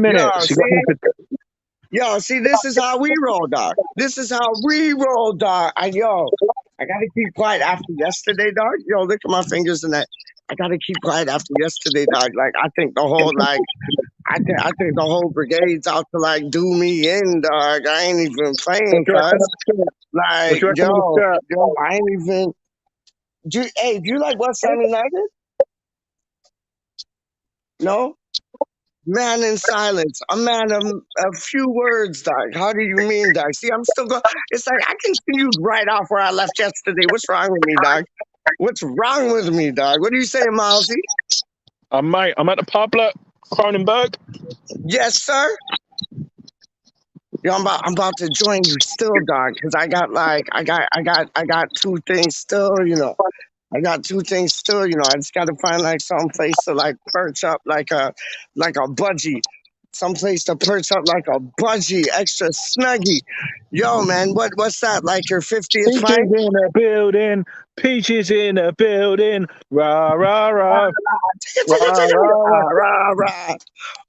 Yo, minutes. You got see? Yo, see, this is how we roll, dog. This is how we roll, dog. I gotta keep quiet after yesterday, dog. Yo, look at my fingers and that. I gotta keep quiet after yesterday, dog. Like, I think the whole brigade's out to like do me in, dog. I ain't even what playing, you reckon of cuz. the shirt? What Like, you reckon of the shirt? I ain't even. Do you like West Ham United? No? Man in silence. A man of a few words, dog. How do you mean, dog? See, I'm still going. It's like I continued right off where I left yesterday. What's wrong with me, dog? What's wrong with me, dog? What are you saying, Milesy? Mate, I'm at the pub, look, Cronenberg. Yes, sir. Yo, I'm about to join you still, dog, because I got two things still, I got two things still, I just gotta find like some place to like perch up like a budgie. Some place to perch up like a budgie, extra snuggy. Yo, man, what's that? Like your 50th PeacH pint? is in the building. PeacH is in the building. Rah, rah, rah. Rah, rah, rah. Rah, rah, rah.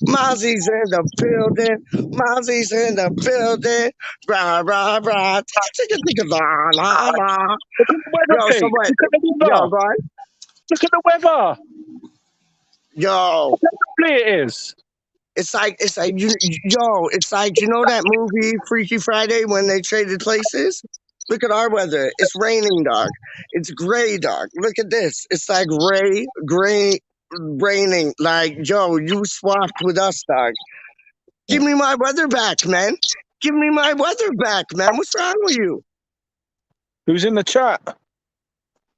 Mozzie's in the building. Mozzie's in the building. Rah, rah, rah. La, la, la. Look at the weather, Yo, so Pete. what? Look at the Yo, weather. go on. Look at the weather. Yo, Look how lovely it is. it's like that movie Freaky Friday when they traded places. Look at our weather. It's raining, dog. It's gray, dog. Look at this. It's like gray, raining. Like, yo, you swapped with us, dog. Give me my weather back, man. Give me my weather back, man. What's wrong with you? Who's in the chat?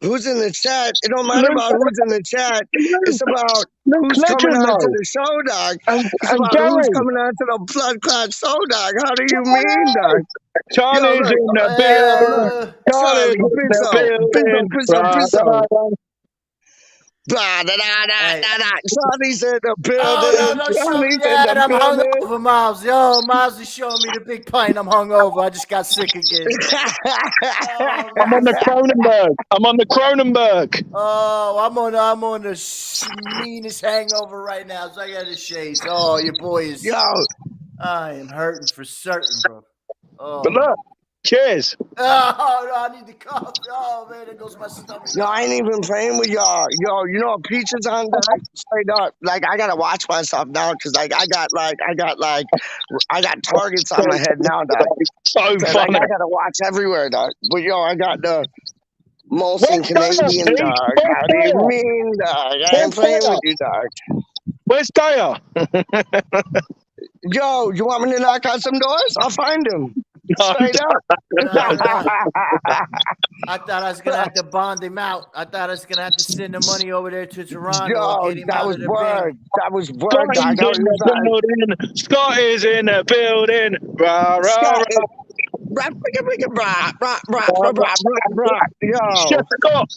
Who's in the chat? It don't matter Luke, about who's in the chat. It's about Luke who's coming Legend, on to though. the show, dog. It's And about who's Gary. coming on to the blood clot show, dog. How do you mean, dog? Yo, Charlie's look. in the Yo, building. look. Charlie's Charlie, in the Bizzo, building. Bizzo, Rah, Bizzo. rah, rah. Blah, da, da, da, Hey. da, da. Charlie's in the Oh, building. no, don't show me Charlie's in that. the I'm building. hungover, Miles. Yo, Miles is showing me the big pint. I'm hungover. I just got sick again. Oh, I'm on the Cronenberg. I'm on the Cronenberg. Oh, I'm on the meanest hangover right now, so I got to shades. Oh, your boy is. Yo, I am hurting for certain, bro. Oh, But look, cheers. oh no, I need to cough. Oh man, there goes my stomach. yo, I ain't even playing with y'all. Yo, PeacH is on deck. Straight up. Like, I gotta watch myself now because like I got targets on my head now, dog. So So, like, funny. I gotta watch everywhere, dog. But yo, I got the Molson Where's Daya, Canadian, Pete? dog. Where's How do you Daya? mean, dog? I Where's ain't playing Daya? with you, dog. Where's Daya? Yo, you want me to knock on some doors? I'll find him. No, Straight up. No, I thought I was gonna have to bond him out. I thought I was gonna have to send the money over there to Toronto Yo, and get him that out was of the word. bin. That was word, Scotty's dog. I was in the like, building. Scotty's in the building. Rah, rah, Scott, rah. Yo, Chef Scott.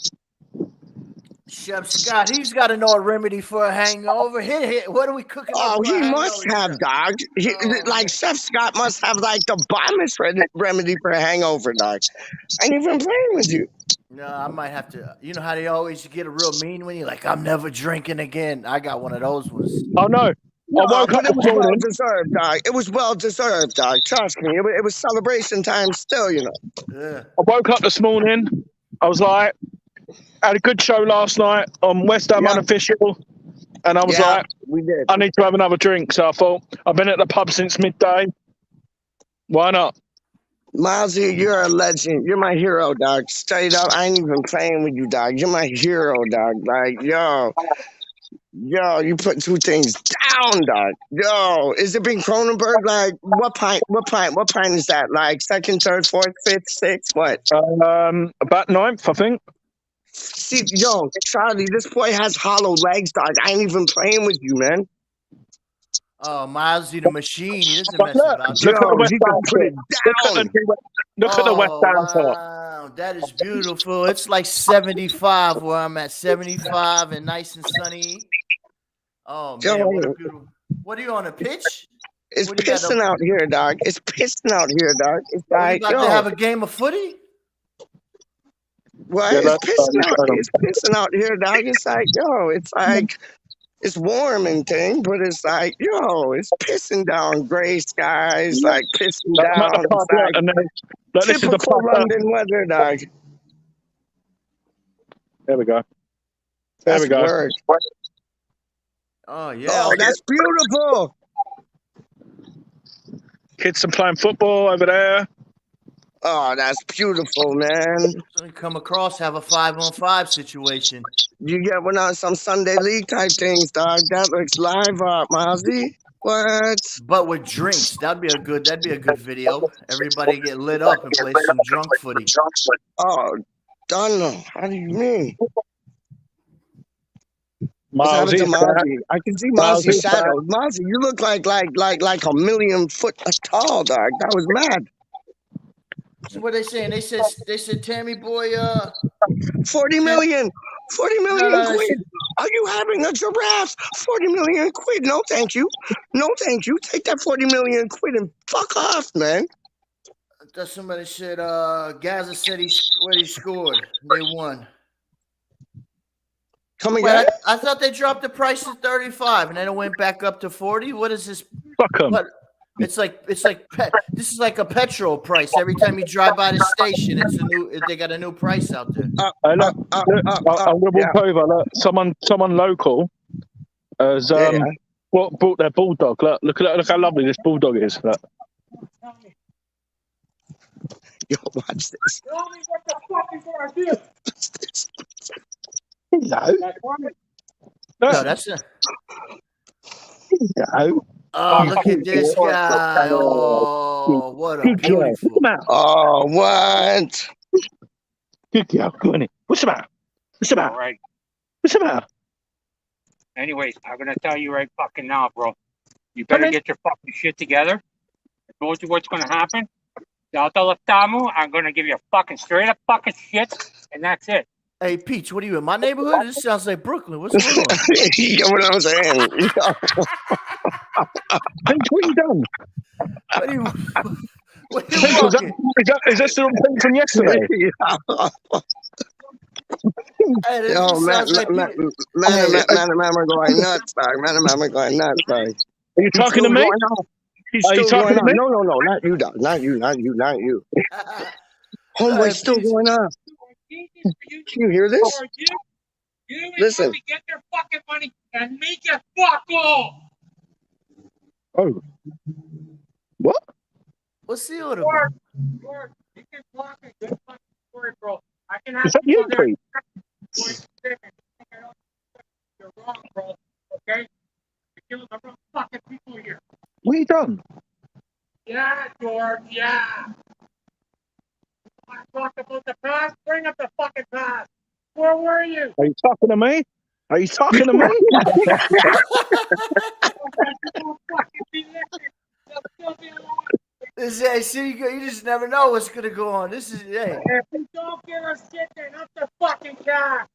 Chef Scott, he's got to know a remedy for a hangover. Hit. What are we cooking up oh, for he a must hangover, have, Chef? dog. Like Chef Scott must have like the bombest remedy for a hangover, dog. I ain't even playing with you. No, I might have to. You know how they always get a real mean when you're like, I'm never drinking again. I got one of those ones. Oh no. I No, woke up but it this was well morning. deserved, dog. It was well deserved, dog. Trust me. It was celebration time still, Yeah. I woke up this morning. I was like, had a good show last night on West Ham Yeah. Unofficial. And I was Yeah, like, we did. I need to have another drink. So I thought, I've been at the pub since midday. Why not? Milesy, you're a legend. You're my hero, dog. Straight up, I ain't even playing with you, dog. You're my hero, dog. Like, yo, you put two things down, dog. Yo, is it been Cronenberg? Like, what pint is that? Like, second, third, fourth, fifth, sixth, what? About 9th, I think. See, yo, Charlie, this boy has hollow legs, dog. I ain't even playing with you, man. Oh, Miles, the machine. He doesn't But mess look, about. look at the Yo, West he can Ham put top. it down. Look at the West Oh, Ham top. wow. That is beautiful. It's like 75 where I'm at. 75 and nice and sunny. Oh, man. Yo, What a beautiful. What are you on a pitch? it's What do you got? pissing out here, dog. It's pissing out here, dog. It's Are you like, about to yo, have a game of footy? what? Yeah, It's that's pissing out. It's pissing out here, dog. It's like, yo, it's like It's warm and thing, but it's like, yo, it's pissing down gray skies, like pissing I'm at the down. It's pub, look, like and then, look, this is the typical pub. London weather, dog. There we go. There That's we go. word. Oh yeah. Oh, that's beautiful. Kids are playing football over there. Oh, that's beautiful, man. So we come across, have a 5-on-5 situation. You get one on some Sunday league type things, dog. That looks live up, Mozzie. What? But with drinks, that'd be a good video. Everybody get lit up and play some drunk footy. Oh, Donald. How do you mean? What's happened to Mozzie, Mozzie? I can see Mozzie's shadow. Mozzie, you look like a million foot tall, dog. That was mad. So what they saying? They said Tammy boy, 40 million. 40 million No, quid. Are you having a giraffe? 40 million quid. No, thank you. No, thank you. Take that 40 million quid and fuck off, man. that somebody said Gaza said he scored. They won. Come Wait, again? I thought they dropped the price to 35 and then it went back up to 40. What is this? fuck them. What? It's like this is like a petrol price. Every time you drive by the station, they got a new price out there. I'm gonna walk over. Look, someone local has brought their bulldog. Look how lovely this bulldog is. Look. Yo, watch this. What the fuck is gonna do? Hello. No, that's a. Hello. Oh, look at this guy! Oh, what a beautiful! Oh, what? Good girl. Go on in. What's the matter? What's the matter? All right. What's the matter? Anyways, I'm gonna tell you right fucking now, bro. You better get your fucking shit together. I told you what's gonna happen. I'm gonna give you a fucking straight up fucking shit, and that's it. Hey, PeacH, what are you in my neighborhood? This sounds like Brooklyn. What's going on? You know what I'm saying? PeacH, what you done? What are you PeacH, is that still PeacH from yesterday? Hey, this Yo, man, sounds like man, we're going nuts, dog. Man, we're going nuts, dog. Are you talking to me? He's Are you still talking going to on. me? No, not you, dog. Not you. Homeboy's still going on. Can you hear this? You Listen. Get your fucking money and make it fuck off. Oh. What? What's the order? George, you can talk a good fucking story, bro. I can Is have that you, there. PeacH? You're wrong, bro. Okay? You're killing the wrong fucking people here. What you done? Yeah, George, yeah. Want to talk about the past? Bring up the fucking past. Where were you? Are you talking to me? Are you talking to me? Hey, see, you just never know what's gonna go on. This is hey. If you don't get us shit, then up the fucking car.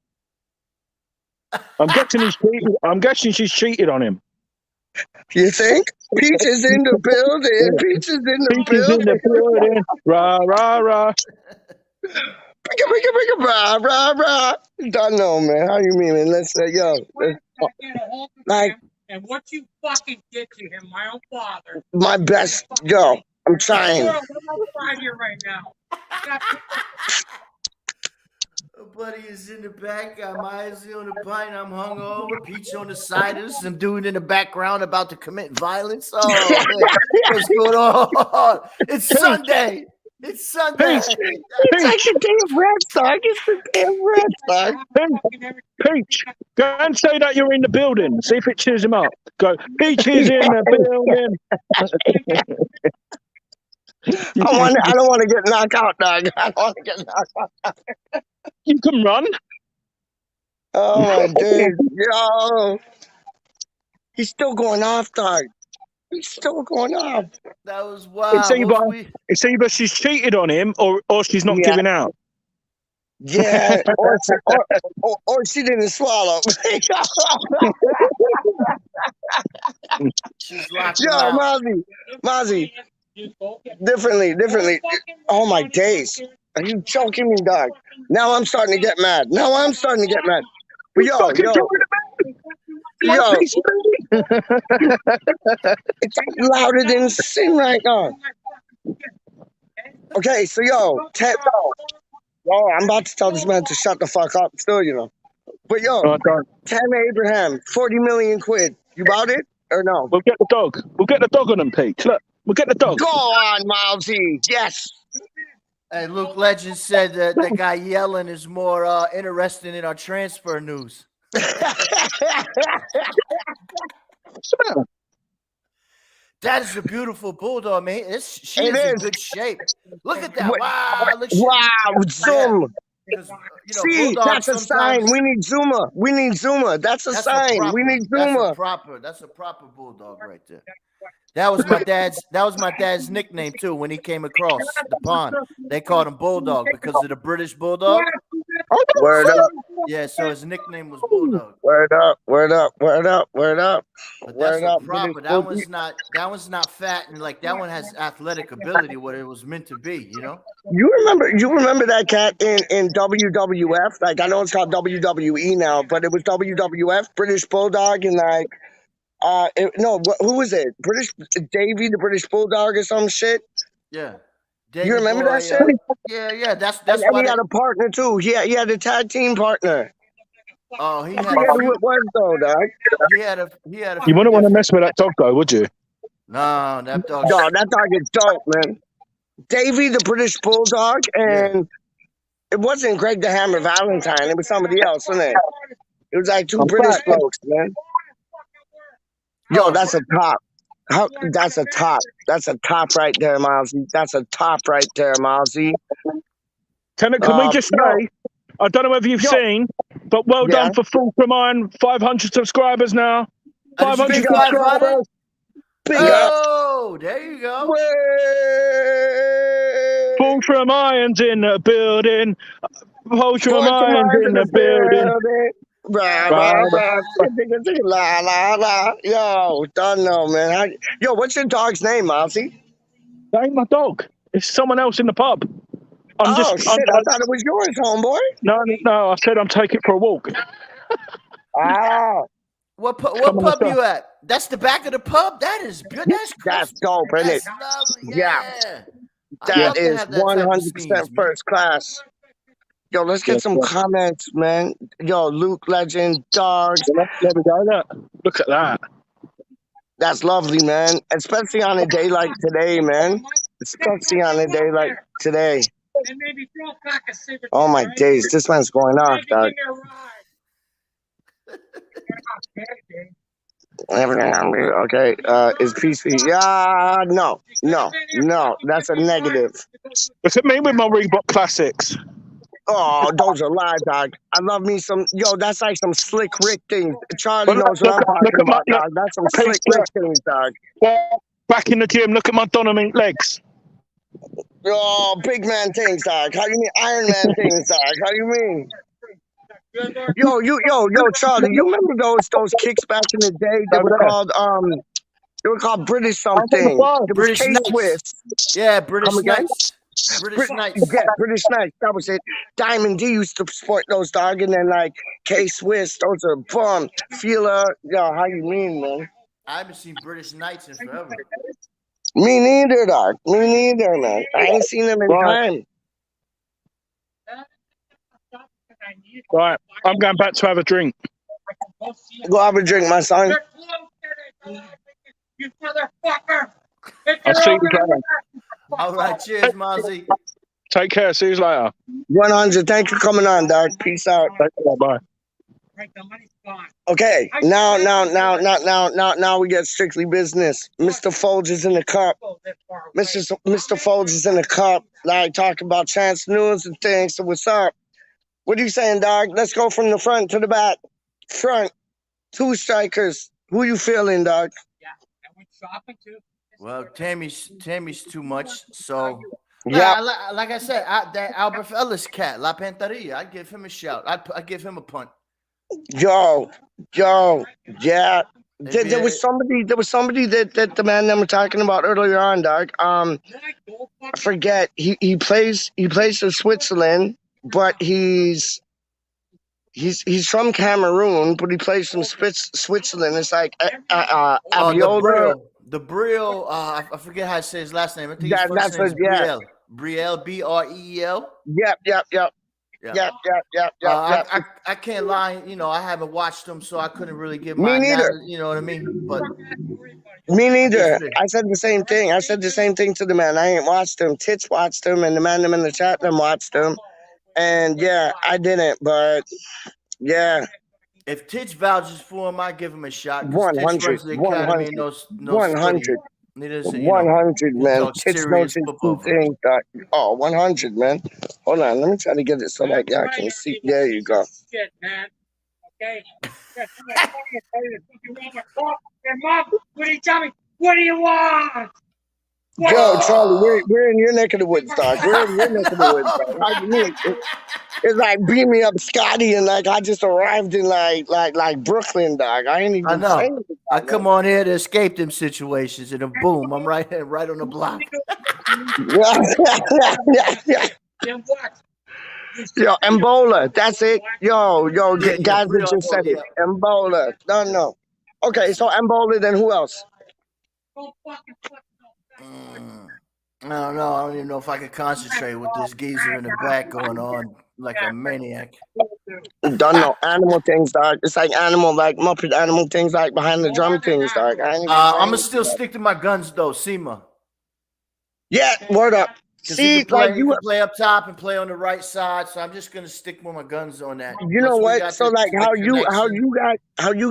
I'm guessing she's cheated on him. You think? PeacH is in the building. PeacH is in the PeacH is in the building. building. Rah, rah, rah. Rah, rah, rah. Don't know, man. How you mean, man? Let's say, yo. Like, and what you fucking did to him, my own father. my best. Yo, I'm trying. I'm outside here right now. Buddy is in the back. Got Mizey on the pint. I'm hungover. PeacH on the side. There's some dude in the background about to commit violence. Oh, man. What's going on? It's Sunday. It's Sunday. It's like the damn red dog. It's the damn red dog. PeacH, go and say that you're in the building. See if it cheers him up. Go, PeacH is in the building. I don't want to get knocked out, dog. I don't want to get knocked out. You can run. Oh my dude, yo, he's still going off, dog. He's still going off. That was wild. It's either she's cheated on him or she's not giving out. Yeah, or she didn't swallow. She's locked Yo, Mozzie, differently. Oh my days. Are you joking me, dog? Now I'm starting to get mad. But yo, Yo, it's louder than sin right now. Okay, so yo, I'm about to tell this man to shut the fuck up still, you know. But yo, 10 Abraham, 40 million quid. You bought it or no? We'll get the dog. We'll get the dog on them, PeacH. Look, we'll get the dog. Go on, Milesy. Yes. Hey, Luke Legend said that the guy yelling is more interesting in our transfer news. That is a beautiful bulldog, man. She is in good shape. Look at that! Wow! Wow! Zoom. See, bulldogs, that's a sign. We need Zuma. We need Zuma. That's a sign. We need Zuma. That's a proper bulldog right there. That was my dad's nickname too when he came across the pond. They called him Bulldog because of the British Bulldog. Word up. Yeah, so his nickname was Bulldog. Word up, word up, word up, word up. But that's a proper. That one's not fat, and like that one has athletic ability, what it was meant to be, you know. You remember that cat in WWF? Like I know it's called WWE now, but it was WWF, British Bulldog, and like who was it? British Davy, the British Bulldog, or some shit. Yeah. You remember that shit? Yeah. That's and why he had a partner too. He had a tag team partner. Oh, he had. I forget who it was though, dog. He had a. You wouldn't want to mess with that dog though, would you? No, that dog. No, that dog is dope, man. Davy, the British Bulldog, and it wasn't Greg the Hammer Valentine. It was somebody else, wasn't it? It was like two British folks, man. Yo, that's a top. That's a top. That's a top right there, Milesy. That's a top right there, Milesy. Can we just say, I don't know whether you've seen, but well done for Fulcrum Iron, 500 subscribers now. 500 subscribers. Oh, there you go. Fulcrum Iron's in the building. Fulcrum Iron's in the building. La la la. Yo, don't know, man. Yo, what's your dog's name, Milesy? That ain't my dog. It's someone else in the pub. I thought it was yours, homeboy. No. I said I'm taking it for a walk. What pub you at? That's the back of the pub. That is good. That's dope, isn't it? Lovely. Yeah. That is 100% first class. Yo, let's get some comments, man. Yo, Luke Legend, dogs. Look at that. That's lovely, man. Especially on a day like today, man. Especially on a day like today. Oh my days, this man's going off, dog. Okay, is PeacH? Yeah, no. That's a negative. Look at me with my Reebok Classics. Oh, those are live, dog. I love me some. Yo, that's like some slick Rick things. ChARiE knows what I'm talking about, dog. That's some slick Rick things, dog. Back in the gym, look at my Donamint legs. Yo, big man things, dog. How do you mean Iron Man things, dog? How do you mean? Yo, ChARiE, you remember those kicks back in the day? They were called British something. British Knights. Nights. Yeah, British Nights. British Nights. Yeah, British Nights. That was it. Diamond D used to sport those, dog, and then like K-Swiss. Those are bomb. Feeler. Yo, how you mean, man? I haven't seen British Nights in forever. Me neither, dog. Me neither, man. I ain't seen them in time. Right, I'm going back to have a drink. Go have a drink, my son. You motherfucker! I'll see you later. All right, cheers, Mozzie. Take care. See you later. 100. Thanks for coming on, dog. Peace out. Bye. Okay, now we get strictly business. Mr. Folge is in the cup. Mr. Folge is in the cup. Like talking about chance news and things. So what's up? What are you saying, dog? Let's go from the front to the back. Front, 2 strikers. Who you feeling, dog? Yeah, I went shopping too. Well, Tammy's too much. So yeah, like I said, that Albert Ellis cat, La Panteria, I'd give him a shout. I'd give him a punt. Yo, yeah. There was somebody that the man that we're talking about earlier on, dog. I forget. He plays in Switzerland, but he's He's from Cameroon, but he plays from Switzerland. It's like Abiola. The Briel. I forget how to say his last name. I think his first That's name is yeah. Briel. Briel, B-R-E-E-L. Yep. I can't lie. You know, I haven't watched him, so I couldn't really give Me my neither. analysis. You know what I mean? But me neither. I said the same thing. I said the same thing to the man. I ain't watched him. Tits watched him, and the man them in the chat them watched him. And yeah, I didn't, but yeah. If Titch vouches for him, I give him a shot. 100, runs the academy, no 100, splitting. 100, man. Tits knows his football two things. Oh, 100, man. Hold on, let me try to get it so that y'all can see. There you go. Shit, man. Okay. Mom, what do you tell me? What do you want? Yo, Charlie, we're in your neck of the woods, dog. We're in your neck of the woods, dog. How you mean? It's like beat me up, Scotty, and like I just arrived in like Brooklyn, dog. I ain't even. I know. I come on here to escape them situations, and then boom, I'm right on the block. Yo, Ebola. That's it. Yo, guys that just said it. Ebola. No. Okay, so Ebola. Then who else? I don't know. I don't even know if I can concentrate with this geezer in the back going on like a maniac. Don't know. Animal things, dog. It's like Muppet animal things, like behind the drum things, dog. I'm gonna still stick to my guns though, SEMA. Yeah, word up. See, you can play up top and play on the right side, so I'm just gonna stick with my guns on that. You know what? So like how you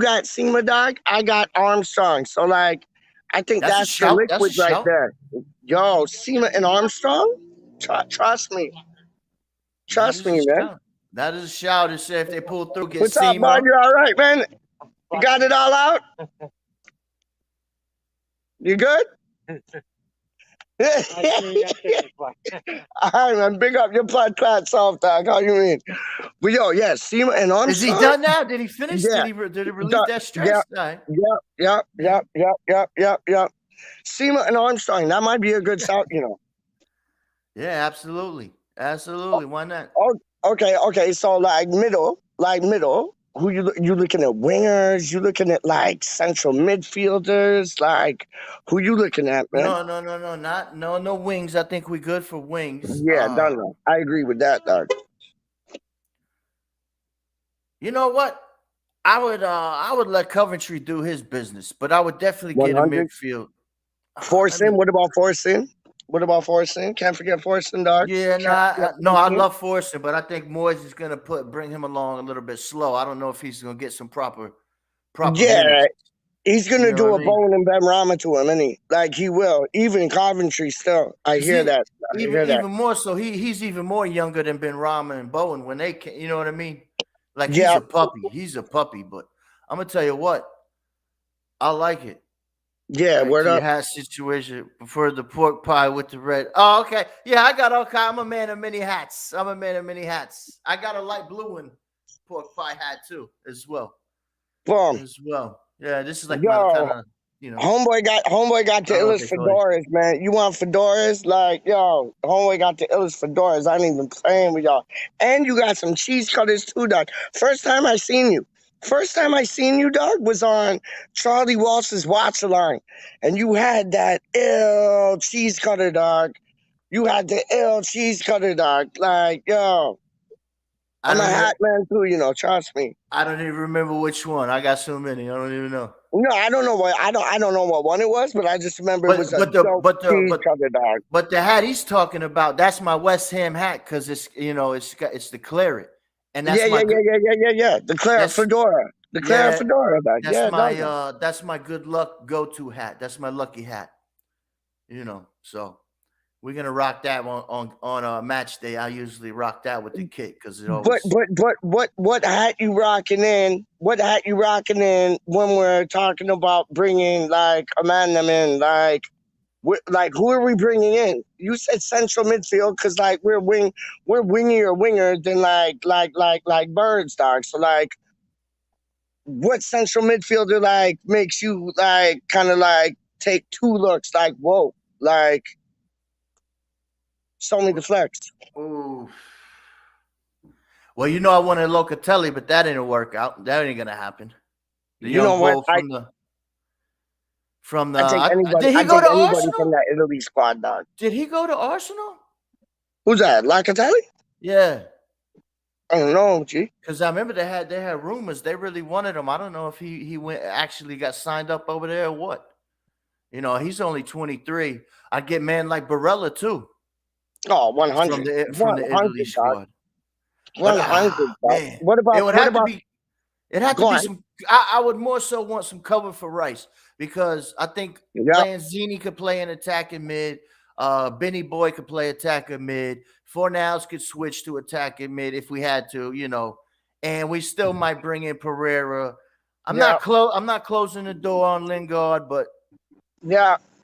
got SEMA, dog. I got Armstrong. So like, I think that's the liquid right there. Yo, SEMA and Armstrong. Trust me. Trust me, man. That is a shout. To say if they pull through, get What's SEMA. up, bud? You all right, man? You got it all out? You good? All right, man. Big up your blood clot soft, dog. How you mean? But yo, yeah, SEMA and Armstrong. Is he done now? Did he finish? Yeah. Did he release that stretch? Yep. SEMA and Armstrong. That might be a good shout, you know. Yeah, absolutely. Why not? Okay. So like middle. Who you looking at? Wingers? You looking at like central midfielders? Like who you looking at, man? No wings. I think we good for wings. Yeah, no. I agree with that, dog. You know what? I would let Coventry do his business, but I would definitely get a midfield. Forcing. What about Forcing? Can't forget Forcing, dog. Yeah, I love Forcing, but I think Moyes is gonna bring him along a little bit slow. I don't know if he's gonna get some proper. Yeah, minutes. He's gonna do a Bowen and Ben Rama to him, and he will. Even Coventry still. I hear that. Even more so. He's even more younger than Ben Rama and Bowen when they can. You know what I mean? Like he's a puppy. He's a puppy, but I'm gonna tell you what. I like it. Yeah, word up. Hat situation for the pork pie with the red. Oh, okay. Yeah, I got okay. I'm a man of many hats. I got a light blue one pork pie hat too, as well. Boom. Yeah, this is like my kind of, you know. Homeboy got the illest fedoras, man. You want fedoras? Like, yo, homeboy got the illest fedoras. I ain't even playing with y'all. And you got some cheese cutters too, dog. First time I seen you, dog, was on Charlie Walsh's Watch Along. And you had that ill cheese cutter, dog. Like, yo. I'm a hat man too, you know, trust me. I don't even remember which one. I got so many. I don't even know. No, I don't know what one it was, but I just remember it was cheese cutter, dog. But the hat he's talking about, that's my West Ham hat because it's the claret. And that's the claret fedora. The claret fedora, dog. That's my good luck go-to hat. That's my lucky hat. You know, so we're gonna rock that one on match day. I usually rock that with the kit because it always. But what hat you rocking in? What hat you rocking in when we're talking about bringing like a man them in? Like who are we bringing in? You said central midfield because like we're wingier than like birds, dog. So like, what central midfielder like makes you like kind of like take two looks like whoa like? Show me the flex. Ooh. Well, you know I wanted Locatelli, but that didn't work out. That ain't gonna happen. The You young know what? bull from the I think anybody. did he I go think to anybody from Arsenal? that Italy squad, dog. Did he go to Arsenal? Who's that? Locatelli? Yeah. I don't know, G. Because I remember they had rumors they really wanted him. I don't know if he went actually got signed up over there or what. You know, he's only 23. I get man like Barella too. Oh, 100. From the Italy squad. 100. Man, What about? it would have to be. It had to be on. some. I would more so want some cover for Rice because I think Lanzini could play an attacking mid. Benny BoY could play attacking mid. Fornals could switch to attacking mid if we had to, you know. And we still might bring in Pereira. I'm not closing the door on Lingard, but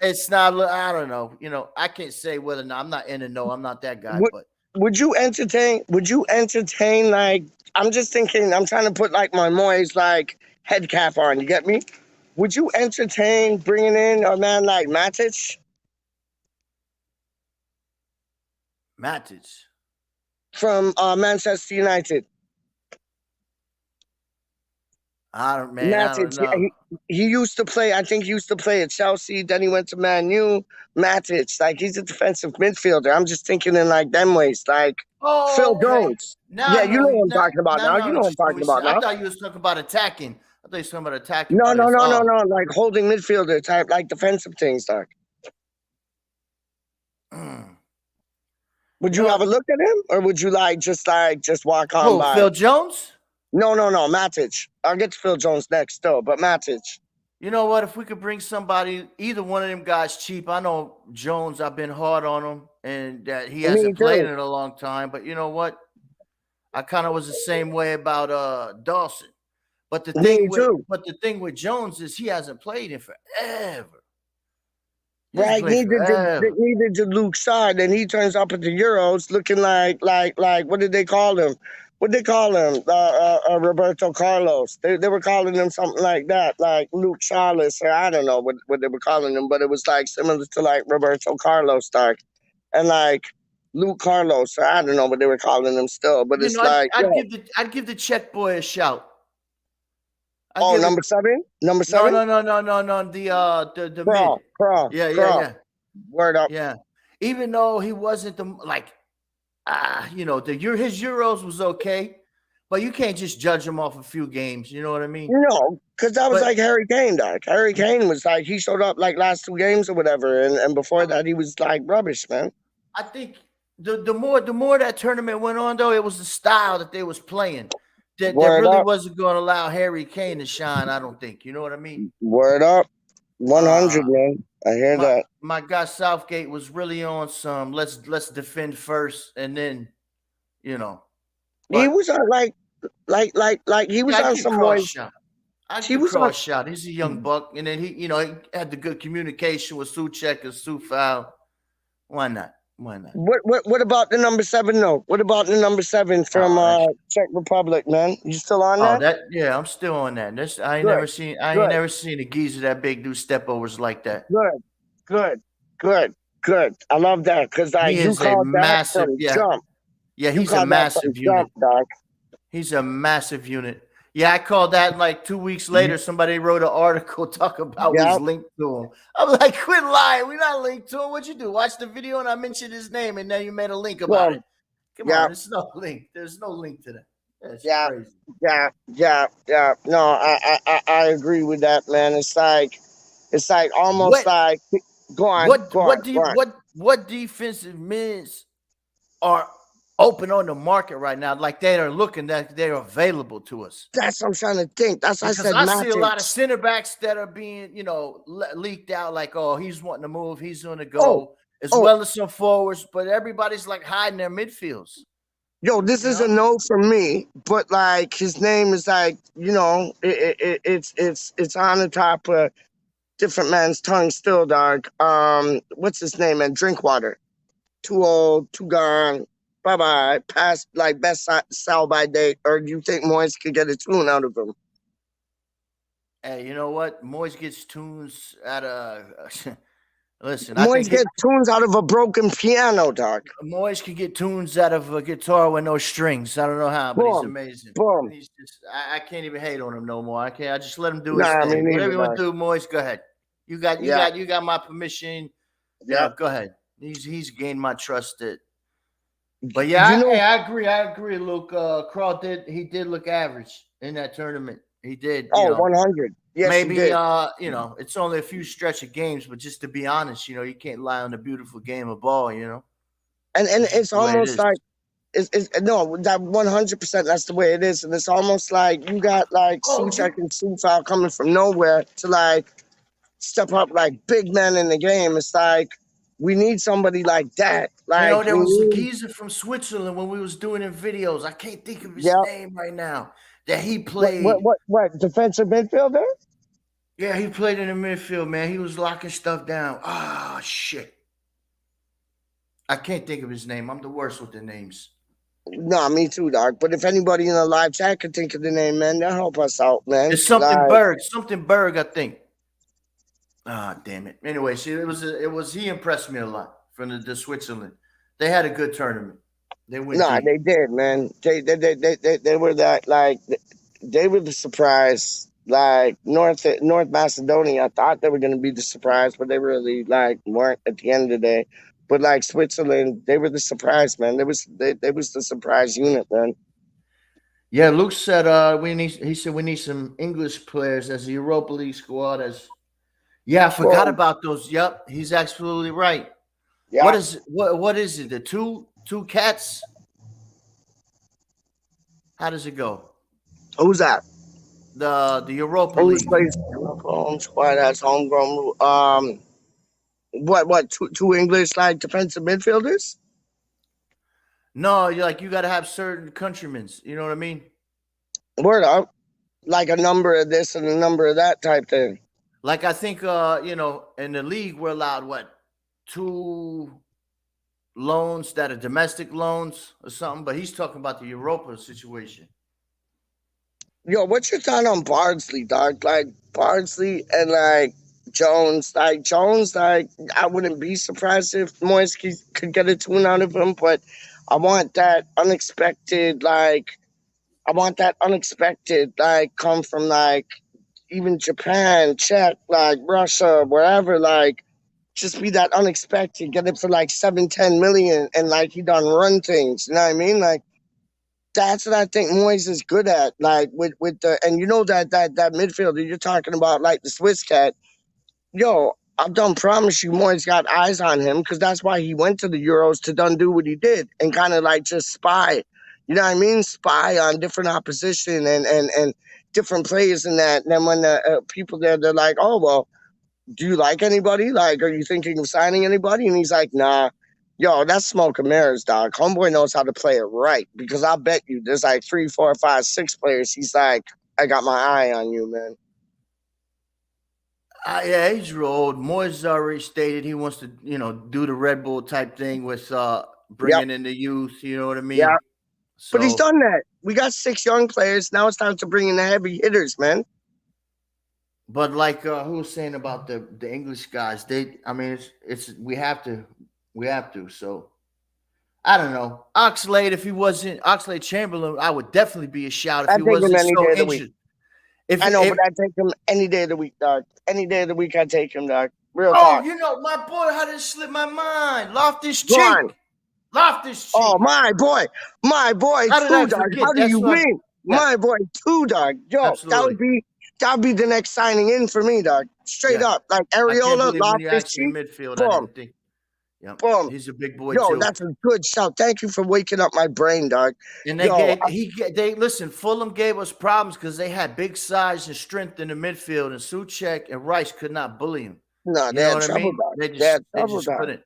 it's not. I don't know. You know, I can't say whether or not I'm not in the know. I'm not that guy. But would you entertain? Like, I'm just thinking. I'm trying to put like my Moyes like head cap on. You get me? Would you entertain bringing in a man like Matic? Matic from Manchester United. I don't know. He used to play. I think he used to play at Chelsea. Then he went to Man U. Matic, like he's a defensive midfielder. I'm just thinking in like them ways, like Phil Jones. Now, you know what I'm talking about now. You know what I'm talking about now. I thought you was talking about attacking. I thought you was talking about attacking. No. Like holding midfielder type, like defensive things, dog. Would you have a look at him, or would you just walk on by? Phil Jones? No, Matic. I'll get to Phil Jones next, though, but Matic. You know what? If we could bring somebody, either one of them guys cheap. I know Jones, I've been hard on him, and that he hasn't played in a long time. But you know what? I kind of was the same way about Dawson. But the thing with Jones is he hasn't played in forever. Right, neither did Luke Shaw. Then he turns up at the Euros looking like what did they call him? What did they call him? Roberto Carlos. They were calling him something like that, like Luke Shawless, or I don't know what they were calling him, but it was like similar to like Roberto Carlos, dark, and like Luke Carlos. Or I don't know what they were calling him still, but it's like I'd give the Czech boy a shout. Number 7? Number 7? No. The mid. Crawl. Yeah. Word up. Yeah. Even though he wasn't his Euros was okay, but you can't just judge him off a few games. You know what I mean? No, because that was like Harry Kane, dog. Harry Kane was like, he showed up like last 2 games or whatever, and before that he was like rubbish, man. I think the more that tournament went on, though, it was the style that they was playing. That really wasn't going to allow Harry Kane to shine, I don't think. You know what I mean? Word up. 100, man. I hear that. My guy Southgate was really on some let's defend first, and then, you know. He was on like he was on some voice shot. He was on shot. He's a young buck, and then he had the good communication with Souček and Soufal. Why not? What about the number 7 though? What about the number 7 from Czech Republic, man? You still on that? I'm still on that. I ain't never seen a geezer that big do stepovers like that. Good. I love that because you called that from jump. Yeah, he's a massive unit. Dog. He's a massive unit. Yeah, I called that like 2 weeks later. Somebody wrote an article talking about was linked to him. I'm like, quit lying. We're not linked to him. What'd you do? Watch the video and I mentioned his name and then you made a link about it. Come on, there's no link. There's no link to that. That's crazy. Yeah. No, I agree with that, man. It's like almost like go on. What defensive mids are open on the market right now, like they are looking that they're available to us? That's what I'm trying to think. That's why I said I see a lot of center backs that are being, leaked out like, he's wanting to move, he's going to go, as well as some forwards, but everybody's like hiding their midfields. Yo, this is a no for me, but like his name is like, it's on the top of different man's tongue still, dog. What's his name, man? Drinkwater. Too old, too gone. Bye-bye. Past, like, best sell by date. Or do you think Moyes could get a tune out of him? Hey, you know what? Moyes gets tunes out of Listen, I Moise think gets tunes out of a broken piano, dog. Moise can get tunes out of a guitar with no strings. I don't know how, but he's Boom, amazing. boom. He's just I can't even hate on him no more. I can't. I just let him do his Nah, me thing. neither, Whatever you want dog. to do, Moise, go ahead. You got my permission. Yeah. Go ahead. He's gained my trust. But yeah, I agree, Luke. Crawl did look average in that tournament. He did. 100. Yes, maybe he did. it's only a few stretch of games, but just to be honest, you can't lie on a beautiful game of ball, And it's almost like it's no, that 100%. That's the way it is, and it's almost like you got like Suchek and Sufal coming from nowhere to like step up like big men in the game. It's like we need somebody like that. Like there was a geezer from Switzerland when we was doing the videos. I can't think of his name right now. That he played. What defensive midfielder? Yeah, he played in the midfield, man. He was locking stuff down. Ah, shit. I can't think of his name. I'm the worst with the names. No, me too, dog. But if anybody in the live chat could think of the name, man, they'll help us out, man. It's something Berg. Something Berg, I think. Ah, damn it. Anyway, see, he impressed me a lot from the Switzerland. They had a good tournament. They went deep. They did, man. They were that like they were the surprise. Like North Macedonia, I thought they were gonna be the surprise, but they really like weren't at the end of the day. But like Switzerland, they were the surprise, man. They was the surprise unit, man. Yeah, Luke said he said we need some English players as the Europa League squad. I forgot about those. Yep, he's absolutely right. Yeah. What is it? The two cats? How does it go? Who's that? The Europa League. Plays home squad has homegrown. What two English like defensive midfielders? No, you got to have certain countrymen. You know what I mean? Word up, like a number of this and a number of that type thing. Like I think in the league we're allowed 2 loans that are domestic loans or something, but he's talking about the Europa situation. Yo, what's your thought on Bardsley, dog? Like Bardsley and like Jones. Like Jones, like I wouldn't be surprised if Moise could get a tune out of him, but I want that unexpected, like come from like even Japan, Czech, like Russia, wherever, like just be that unexpected, get it for like 7-10 million and like he done run things. You know what I mean? Like that's what I think Moise is good at. Like with the and that midfielder you're talking about, like the Swiss cat. Yo, I don't promise you Moise got eyes on him because that's why he went to the Euros to done do what he did and kind of like just spy. You know what I mean? Spy on different opposition and different players and that. And then when the people there, they're like, oh, well, do you like anybody? Like, are you thinking of signing anybody? And he's like, nah. Yo, that's smoke and mirrors, dog. Homeboy knows how to play it right because I bet you there's like 3, 4, 5, 6 players. He's like, I got my eye on you, man. Yeah, he's real old. Moyes already stated he wants to, do the Red Bull type thing with bringing in the youth. You know what I mean? Yeah. So, but he's done that. We got 6 young players. Now it's time to bring in the heavy hitters, man. But like who was saying about the English guys? It's we have to. So I don't know. Oxlade Chamberlain, I would definitely be a shout if he wasn't so injured. But I'd take him any day of the week, dog. Any day of the week, I'd take him, dog. Real talk. My boy, how did it slip my mind? Loftus-Cheek. Oh, my boy, too, dog. How do you mean? Yeah. My boy, too, dog. Yo, absolutely. That'd be the next signing in for me, dog. Straight up, like Areola, Loftus-Cheek. Midfield, I didn't think. Yep. Boom. He's a big boy too. That's a good shout. Thank you for waking up my brain, dog. And listen, Fulham gave us problems because they had big size and strength in the midfield, and Souček and Rice could not bully him. No, they had trouble, dog. They just couldn't.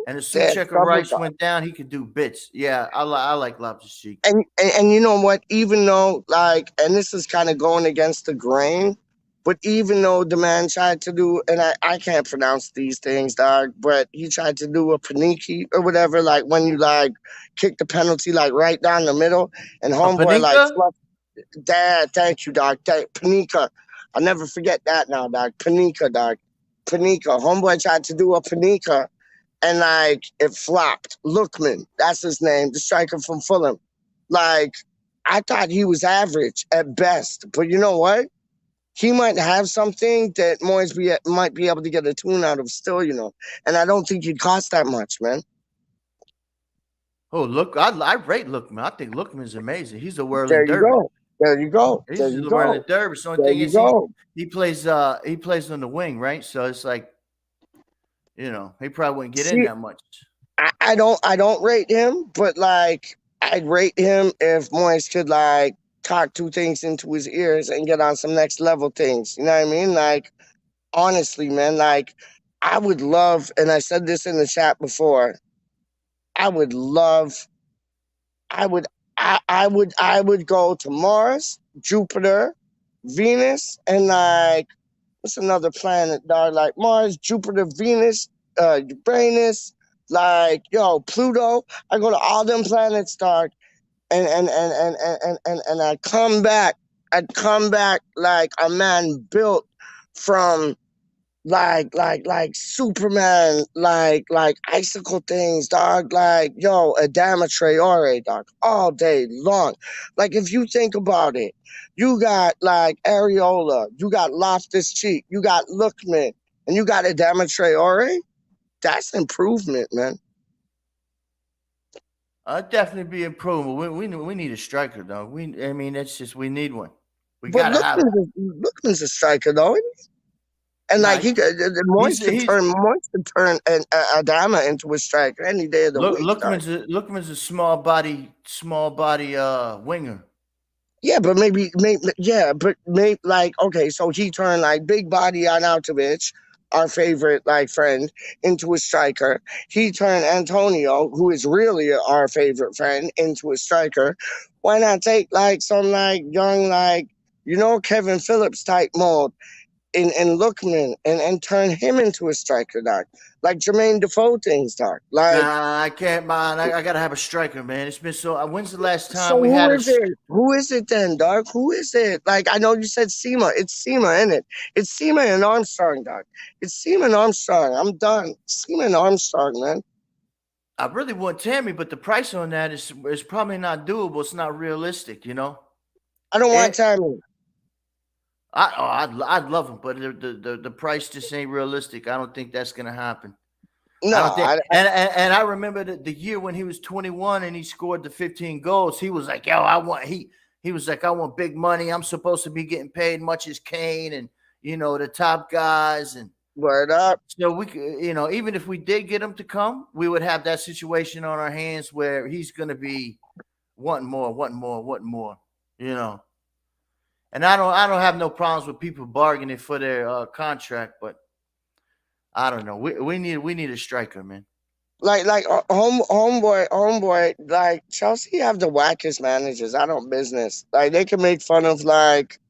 And if Souček or Rice went down, he could do bits. Yeah, I like Loftus-Cheek. And you know what? Even though, like, and this is kind of going against the grain, but even though the man tried to do, and I can't pronounce these things, dog, but he tried to do a paniki or whatever, like when you like kick the penalty like right down the middle, and homeboy like, Dad, thank you, dog. Panika. I'll never forget that now, dog. Panika, dog. Panika. Homeboy tried to do a Panika, and like it flopped. Lookman, that's his name, the striker from Fulham. Like I thought he was average at best, but you know what? He might have something that Moyes might be able to get a tune out of still, you know. And I don't think he'd cost that much, man. Oh, look, I rate Lookman. I think Lookman's amazing. He's a whirling There you derby. go. There you go. He's There just you a go. whirling derby. So the There thing you is, go. he plays on the wing, right? So it's like, you know, he probably wouldn't get in See, that much. I don't rate him, but like I'd rate him if Moyes could like talk two things into his ears and get on some next level things. You know what I mean? Like honestly, man, like I would love, and I said this in the chat before, I would love, I would, I would go to Mars, Jupiter, Venus, and like what's another planet, dog? Like Mars, Jupiter, Venus, Uranus, like yo, Pluto. I go to all them planets, dog, and I come back. I'd come back like a man built from like Superman, like icicle things, dog. Like yo, Adama Traore, dog, all day long. Like if you think about it, you got like Areola, you got Loftus Cheek, you got Lookman, and you got Adama Traore. That's improvement, man. Definitely be improvement. We need a striker, though. I mean, that's just we need one. We But gotta have one. Lookman's a striker, though. And Nah, like Moyes can turn an Adama into a striker any day of the week. Lookman's a small body winger. Yeah, but maybe like okay, so he turned like big body Arnautovic, our favorite like friend, into a striker. He turned Antonio, who is really our favorite friend, into a striker. Why not take like some like young like Kevin Phillips type mold in Lookman and turn him into a striker, doc. Like Jermaine Defoe things, doc. Like Nah, I can't, man. I gotta have a striker, man. It's been so. When's the last time so we had a? Who is it then, doc? Who is it? Like I know you said SEMA. It's SEMA, isn't it? It's SEMA and Armstrong, doc. It's SEMA and Armstrong. I'm done. SEMA and Armstrong, man. I really want Tammy, but the price on that is probably not doable. It's not realistic, you know. I don't want Tammy. I'd love him, but the price just ain't realistic. I don't think that's gonna happen. No, I don't think, and I remember the year when he was 21 and he scored the 15 goals. He was like, "Yo, he was like, I want big money. I'm supposed to be getting paid much as Kane and the top guys." And word up. So we could, even if we did get him to come, we would have that situation on our hands where he's gonna be wanting more. And I don't have no problems with people bargaining for their contract, but I don't know. We need a striker, man. Like homeboy. Like Chelsea have the wackest managers. I don't business. Like they can make fun of like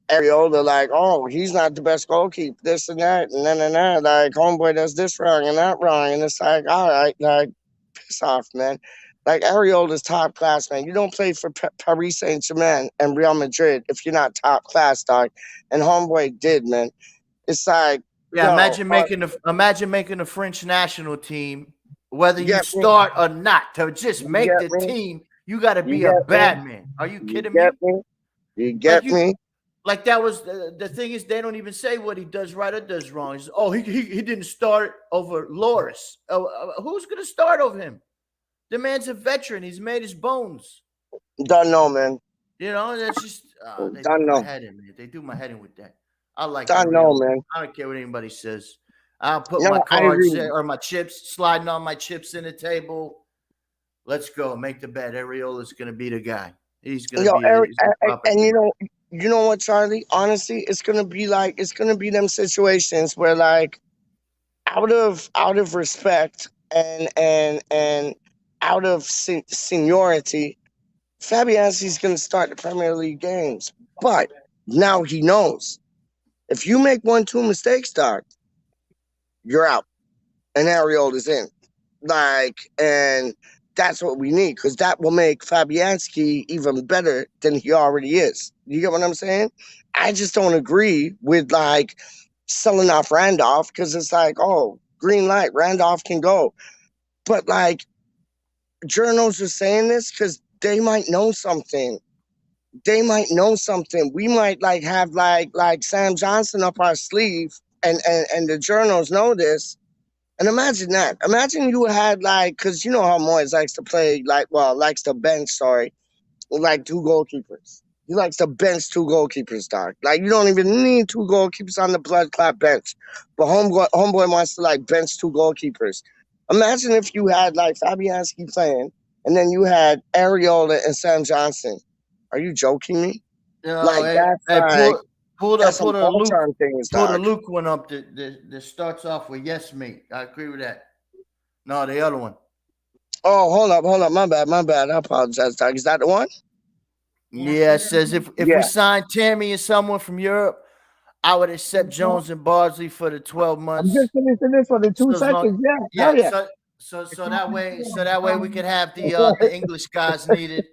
Areola, like he's not the best goalkeeper, this and that, and then like homeboy does this wrong and that wrong, and it's like all right, like piss off, man. Like Areola's top class, man. You don't play for Paris Saint-Germain and Real Madrid if you're not top class, dog. And homeboy did, man. It's like imagine making the French national team, whether you start or not, to just make the team. You got to be a bad man. Are you kidding me? You get me? Like that was the thing is they don't even say what he does right or does wrong. He didn't start over Loris. Who's gonna start over him? The man's a veteran. He's made his bones. Don't know, man. That's just they don't do know. My head in, man. They do my head in with that. I like. Don't know, man. I don't care what anybody says. I'll put my cards or my chips, sliding on my chips in the table. Let's go. Make the bet. Areola's gonna be the guy. He's gonna be. And you know what, ChARiE? Honestly, it's gonna be them situations where like out of respect and out of seniority, Fabianski's gonna start the Premier League games. But now he knows if you make 1-2 mistakes, dog, you're out. And Areola's in. And that's what we need, because that will make Fabianski even better than he already is. You get what I'm saying? I just don't agree with like selling off Randolph because it's like, oh, green light, Randolph can go. But like journals are saying this because they might know something. They might know something. We might like have like Sam Johnson up our sleeve, and the journals know this. And imagine that. Imagine you had like, because you know how Moyes likes to play likes to bench. Sorry, like two goalkeepers. He likes to bench two goalkeepers, dog. Like you don't even need two goalkeepers on the blood clot bench, but homeboy wants to like bench two goalkeepers. Imagine if you had like Fabianski playing, and then you had Areola and Sam Johnson. Are you joking me? No, Like that's like pull that's some the Luke, all-time things, pull the dog. Luke one up that starts off with yes, mate. I agree with that. No, the other one. Oh, hold up. My bad. I apologize, dog. Is that the one? Yeah, it says if Yeah. we sign Tammy and someone from Europe, I would accept Jones and Bardsley for the 12 months. I'm just finishing this for the 2 seconds. Yeah. So that way we could have the English guys needed.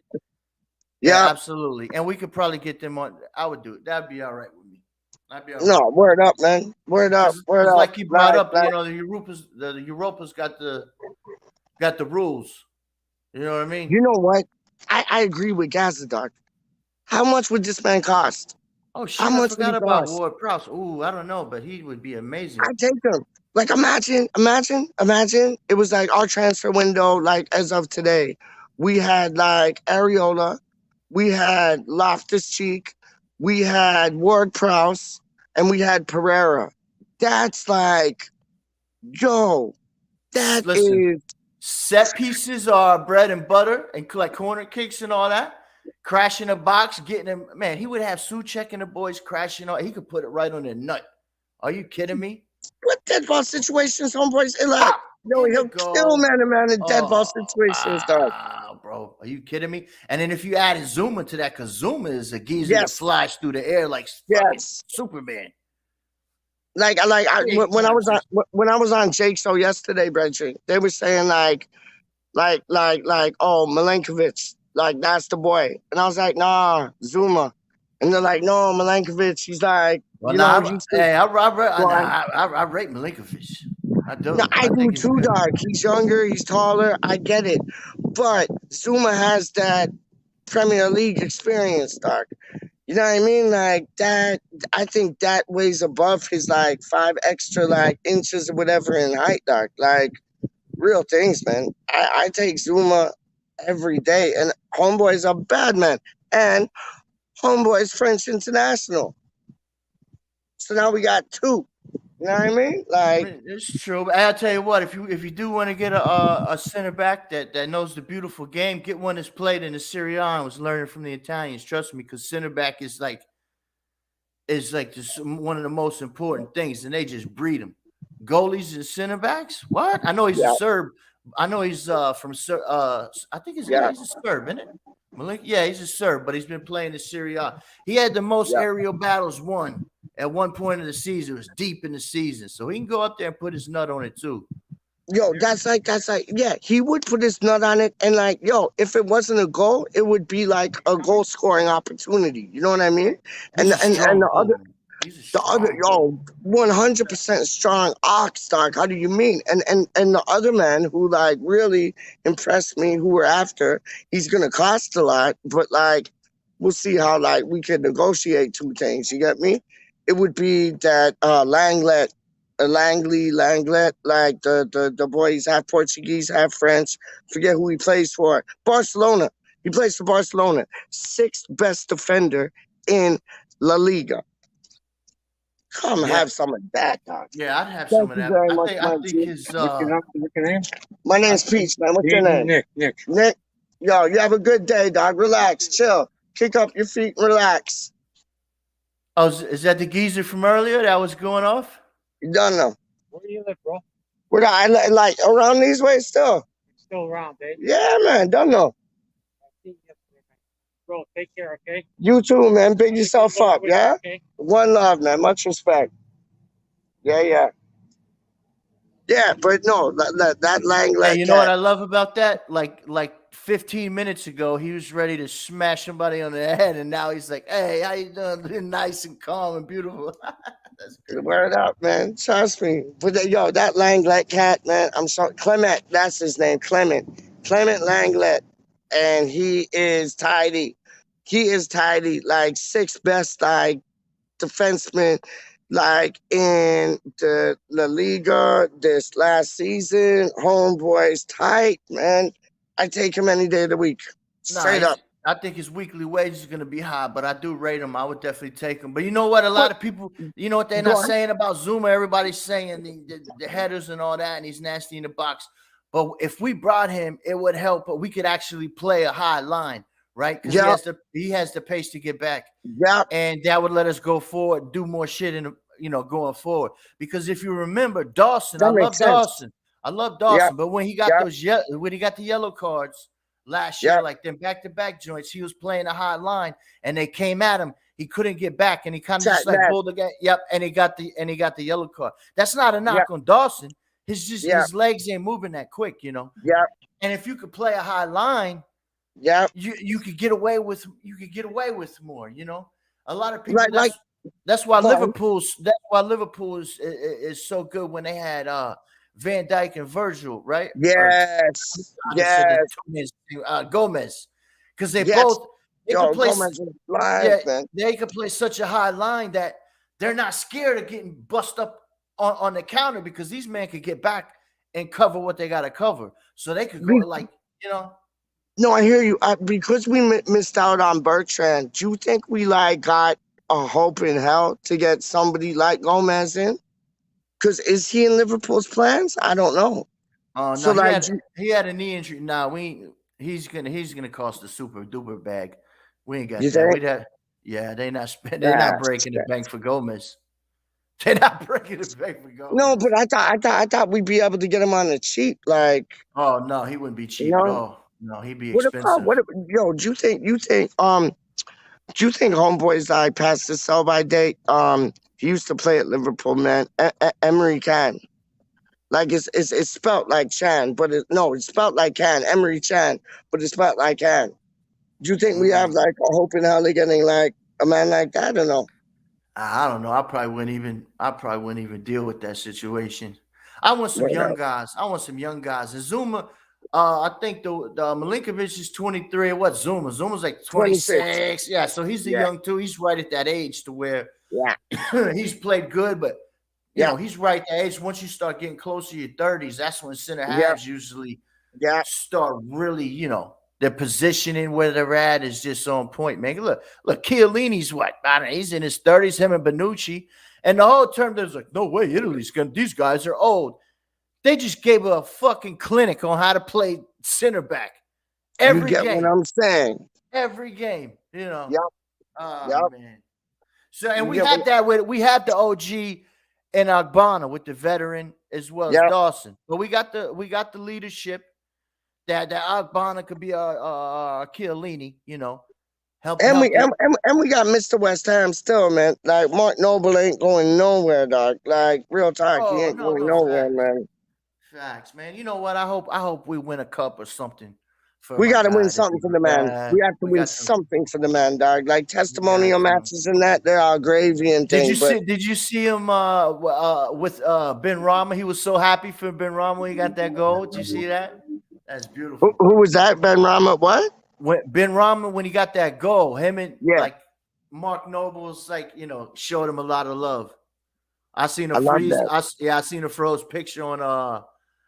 Yeah. Absolutely. And we could probably get them on. I would do it. That'd be all right with me. That'd be all right. No, word up, man. Word up. Like you brought up, you know, the Europa's got the rules. You know what I mean? You know what? I agree with Gaza, dog. How much would this man cost? Oh shit! How much I forgot would it about cost? Ward Prowse. Ooh, I don't know, but he would be amazing. I take him. Like imagine. It was like our transfer window, like as of today. We had like Areola, we had Loftus Cheek, we had Ward Prowse, and we had Pereira. That's like, yo, that is set pieces are bread and butter, and like corner kicks and all that. Crashing a box, getting him, man. He would have Suchek and the boys crashing on. He could put it right on their nut. Are you kidding me? What dead ball situations, homeboys? Like, yo, he'll kill man in dead ball situations, dog. Bro, are you kidding me? And then if you added Zuma to that, because Zuma is a geezer that flies through the air like Superman. When I was on Jake's show yesterday, Brethren, they were saying oh, Milenkovic, like that's the boy, and I was like, nah, Zuma, and they're like, no, Milenkovic, he's like, I rate Milenkovic. I do. No, I do too, dog. He's younger, he's taller, I get it, but Zuma has that Premier League experience, dog. You know what I mean? Like that, I think that weighs above his like 5 extra like inches or whatever in height, dog. Like real things, man. I take Zuma every day, and homeboy's a bad man, and homeboy's French international. So now we got 2. You know what I mean? Like it's true. But I'll tell you what, if you do want to get a center back that knows the beautiful game, get one that's played in the Serie A and was learning from the Italians. Trust me, because center back is like just one of the most important things, and they just breed them. Goalies and center backs? What? I know he's a Serb. I know he's from I think he's a Serb, isn't it? Yeah, he's a Serb, but he's been playing the Serie A. He had the most aerial battles won at one point of the season. It was deep in the season, so he can go up there and put his nut on it too. Yo, that's like, yeah, he would put his nut on it, and like, yo, if it wasn't a goal, it would be like a goal scoring opportunity. You know what I mean? And the other, 100% strong ox, dog. How do you mean? And the other man who like really impressed me, who we're after, he's gonna cost a lot, but like we'll see how like we can negotiate 2 things. You get me? It would be that Langlet, like the boy, he's half Portuguese, half French. Forget who he plays for. Barcelona. He plays for Barcelona. 6th best defender in La Liga. Have some of that, dog. Yeah, I'd have some of that. I think his what's your name? My name's PeacH, man. What's your name? Nick. Yo, you have a good day, dog. Relax, chill. Kick up your feet and relax. Oh, is that the geezer from earlier that was going off? You don't know. Where do you live, bro? Where I like around these ways still. Still around, baby. Yeah, man. Don't know. Bro, take care, okay? You too, man. Big yourself up, yeah? Okay? One love, man. Much respect. Yeah. Yeah, but no, that Langlet. Hey, you know what I love about that? Like 15 minutes ago, he was ready to smash somebody on the head, and now he's like, "Hey, how you doing? Nice and calm and beautiful." That's crazy. Word up, man. Trust me. But yo, that Langlet cat, man. I'm sorry, Clement. That's his name, Clement. Clement Langlet, and he is tidy. He is tidy. Like sixth best like defenseman, like in the La Liga this last season. Homeboy's tight, man. I take him any day of the week. Straight up. I think his weekly wage is going to be high, but I do rate him. I would definitely take him. But you know what? A lot of people, you know what they're not saying about Zuma? Everybody's saying the headers and all that, and he's nasty in the box. But if we brought him, it would help. But we could actually play a high line, right? Because he has the pace to get back. Yeah. And that would let us go forward, do more shit in going forward. Because if you remember Dawson, I love Dawson. But when he got the yellow cards last year, like them back-to-back joints, he was playing a high line, and they came at him. He couldn't get back, and he kind of just like pulled the guy. Yep, and he got the yellow card. That's not a knock on Dawson. His legs ain't moving that quick, you know. Yeah. And if you could play a high line, you could get away with more, you know. A lot of people that's why Liverpool is so good when they had Van Dijk and Virgil, right? Yes. Gomez. Because they both they could play such a high line that they're not scared of getting bust up on the counter, because these men could get back and cover what they got to cover. So they could go No, I hear you. Because we missed out on Bertrand, do you think we got a hope in hell to get somebody like Gomez in? Because is he in Liverpool's plans? I don't know. Oh no, he had a knee injury. He's gonna cost a super duper bag. We ain't got that. They're not breaking the bank for Gomez. They're not breaking the bank for Gomez. No, but I thought we'd be able to get him on the cheap. Oh no, he wouldn't be cheap at all. No, he'd be expensive. Do you think Homeboy's past the sell-by date? He used to play at Liverpool, man. Emery Can. It's spelled like Chan, but it's spelled like Can. Emery Chan, but it's spelled like Can. Do you think we have a hope in how they're getting a man like that or no? I don't know. I probably wouldn't even deal with that situation. I want some young guys. And Zuma, I think the Milinkovic is 23. What Zuma's like 26. Yeah, so he's young too. He's right at that age to where he's played good, but you know, he's right at that age. Once you start getting close to your 30s, that's when center halves usually start really, you know, their positioning where they're at is just on point, man. Look, Chiellini's what? I don't know, he's in his 30s, him and Bonucci. And the whole term, there's no way these guys are old. They just gave a fucking clinic on how to play center back. Every game. You get what I'm saying? Every game, you know. Man. So, and we had the OG and Agbana with the veteran as well as Dawson. But we got the leadership that Agbana could be a Chiellini, you know. And we got Mr. West Ham still, man. Mark Noble ain't going nowhere, dog. Real talk, he ain't going nowhere, man. Facts, man. You know what? I hope we win a cup or something. We got to win something for the man. We have to win something for the man, dog. Testimonial matches and that, they're all gravy and things. Did you see him with Ben Rama? He was so happy for Ben Rama when he got that goal. Did you see that? That's beautiful. Who was that? Ben Rama? What? Ben Rama, when he got that goal, him and Mark Noble's showed him a lot of love. I seen a froze picture on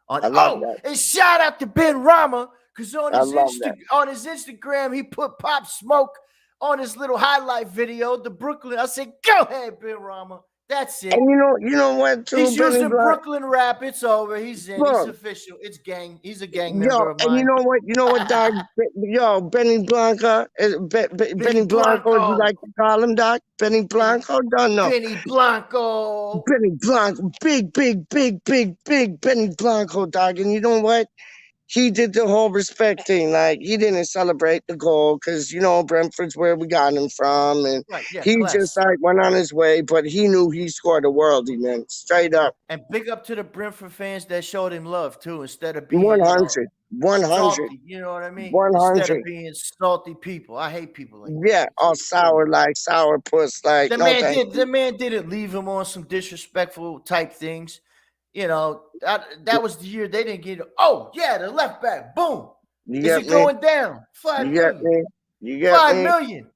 and shout out to Ben Rama, because on his Instagram he put Pop Smoke on his little highlight video, the Brooklyn. I said, go ahead, Ben Rama. That's it. And you know what? Too, he's using Brooklyn rap. It's over. He's in. He's official. It's gang. He's a gang member of mine. And you know what, dog? Benny Blanco. Benny Blanco, as you like to call him, dog. Benny Blanco. Don't know. Benny Blanco. Benny Blanco. Big Benny Blanco, dog. And you know what? he did the whole respect thing. Like, he didn't celebrate the goal because, you know, Brentford's where we got him from. And Right, yeah, he just, class. like, went on his way. But he knew he scored a worldie, man. Straight up. And big up to the Brentford fans that showed him love, too, instead of being, 100. 100. salty. You know what I mean? Instead of 100. being salty people. I hate people like that. Yeah, all sour, like, sour puss. Like, The no, man thank did. you. The man didn't leave him on some disrespectful type things. You know, that was the year they didn't get. Oh yeah, the left back. Boom. You Is get it me? going down? 5 You get million. me? You get 5 me? million.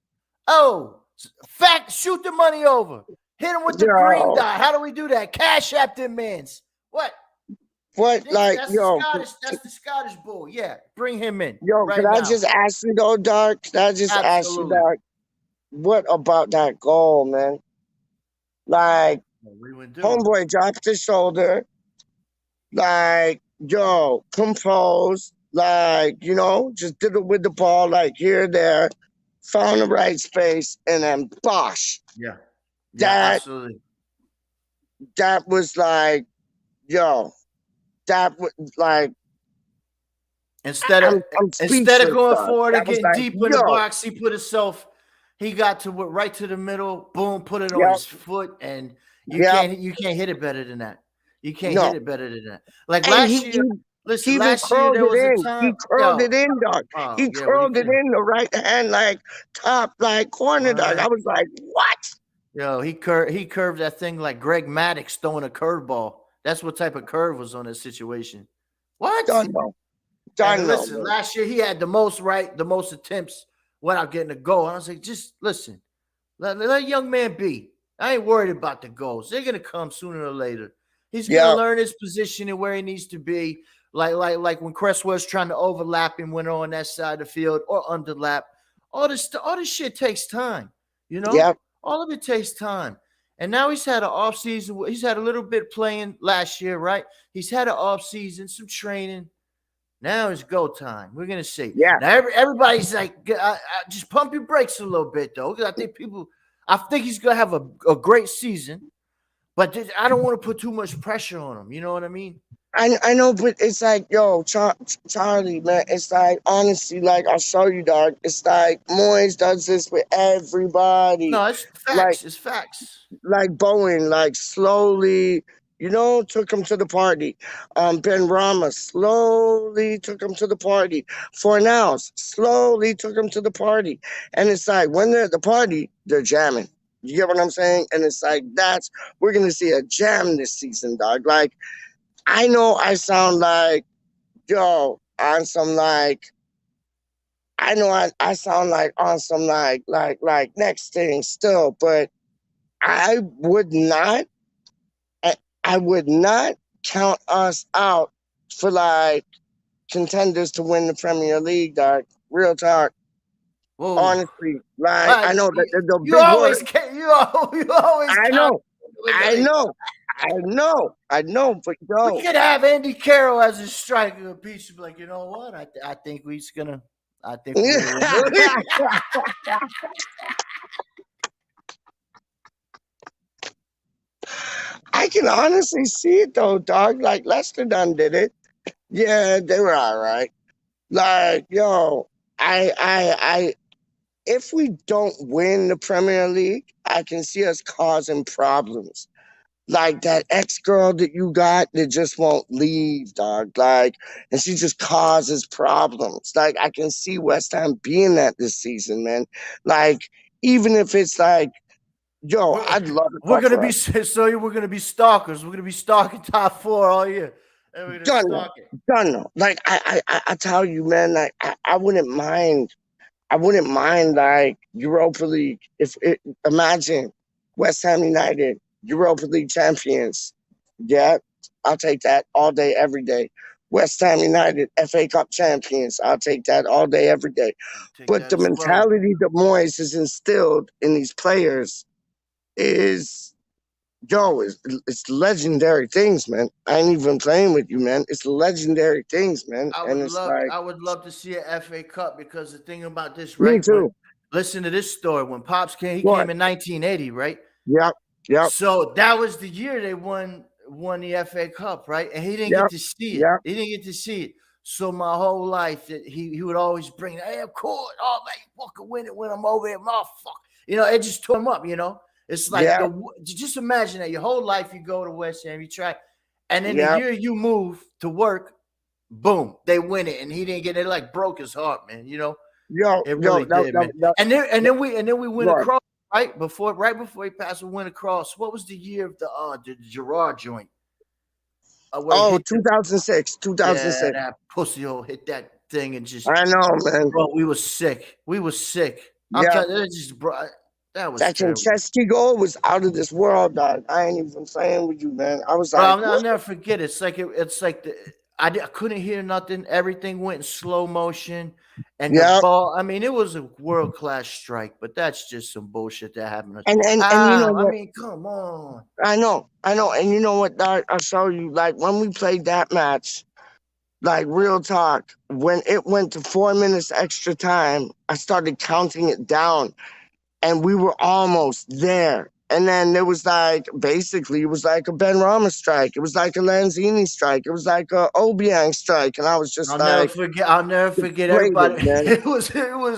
Oh, fact. Shoot the money over. Hit him with the green Yo. dot. How do we do that? Cash app them mans. What? What, like, That's yo, the Scottish bull. Yeah, bring him in. yo, right could I now. just ask you though, Doc? Could I just ask you, Absolutely. Doc? What about that goal, man? Like, What we would do. homeboy dropped his shoulder. Like, yo, composed. Like, you know, just did it with the ball, like here, there, found the right space, and then bosh. Yeah. That- absolutely. That was like, yo, that was like, Instead of I'm Instead of speechless, going dog. forward That and was getting like, deep in the yo. box, he put himself. He got to right to the middle. Boom, put it on Yep. his foot, and you Yep. can't hit it better than that. You can't No. hit it better than that. Like And last he year. Listen, even last year curled there it was a in. time. He curled Yo, it in, dog. oh, He yeah, curled it in the right hand, like top, like corner, dog. I What? was like, what? Yo, he curved that thing like Greg Maddox throwing a curveball. That's what type of curve was on that situation. What? Done though. And Done though. listen, last year he had the most attempts without getting a goal. And I was like, just listen, let young man be. I ain't worried about the goals. They're gonna come sooner or later. He's gonna learn his position and where he needs to be. Like when Cresswell's trying to overlap him when on that side of the field or underlap. All this shit takes time. You know? Yep. All of it takes time. And now he's had an off season. He's had a little bit playing last year, right? He's had an off season, some training. Now it's go time. We're gonna see. Yeah. Now everybody's like, just pump your brakes a little bit, though, because I think he's gonna have a great season, but I don't want to put too much pressure on him. You know what I mean? I know, but it's like, yo, ChARiE, man. It's like, honestly, like, I'll show you, dog. It's like Moyes does this with everybody. No, it's facts. Like, it's facts. Like Bowen, like slowly, you know, took him to the party. Ben Rama slowly took him to the party. Fornals slowly took him to the party. And it's like, when they're at the party, they're jamming. You get what I'm saying? And it's like, we're going to see a jam this season, dog. Like, I know I sound like, yo, on some like, I know I sound like on some like next thing still, but I would not count us out for like contenders to win the Premier League, dog. Real talk. Whoa. Honestly, like I know that the you big always word. you always I know, but yo, we could have Andy Carroll as a striker of PeacH. Like, you know what? I think we're gonna. I think we're gonna I can honestly see it though, dog. Like Leicester done did it. Yeah, they were all right. Like, yo, I if we don't win the Premier League, I can see us causing problems. Like that ex-girl that you got that just won't leave, dog. Like, and she just causes problems. Like, I can see West Ham being that this season, man. Like, even if it's like, yo, I'd love it. We're gonna be stalkers. We're gonna be stalking top four all year. And we're gonna stalk it. Done. Like I tell you, man. Like I wouldn't mind. I wouldn't mind like Europa League. Imagine West Ham United, Europa League champions. Yeah, I'll take that all day, every day. West Ham United, FA Cup champions. I'll take that all day, every day. But the mentality that Moyes has instilled in these players is, yo, it's legendary things, man. I ain't even playing with you, man. It's legendary things, man. I would love to see an FA Cup, because the thing about this, right? Me too. Listen to this story. When Pops came, he came in 1980, right? Yep. So that was the year they won the FA Cup, right? And he didn't get to see it. He didn't get to see it. So my whole life, he would always bring, hey, of course, oh man, you fucking win it when I'm over here, motherfucker. You know, it just tore him up. You know, it's like just imagine that your whole life you go to West Ham, you try, and then the year you move to work, boom, they win it, and he didn't get it. Like broke his heart, man. You know, it really did, man. And then we went across right before he passed. We went across. What was the year of the Gerard joint? 2006. 2006. Yeah, that pussy hole hit that thing and just. I know, man. Bro, we was sick. I'm telling you, just bro. That was that Chesky goal was out of this world, dog. I ain't even playing with you, man. I was like, I'll never forget it. It's like I couldn't hear nothing. Everything went in slow motion, and the ball. I mean, it was a world class strike, but that's just some bullshit that happened. And you know what? I mean, come on. I know, and you know what, dog? I'll show you. Like when we played that match, like real talk, when it went to 4 minutes extra time, I started counting it down. And we were almost there. And then there was like, basically, it was like a Ben Rama strike. It was like a Lanzini strike. It was like a Obiang strike. And I was just I'll never forget everybody. It was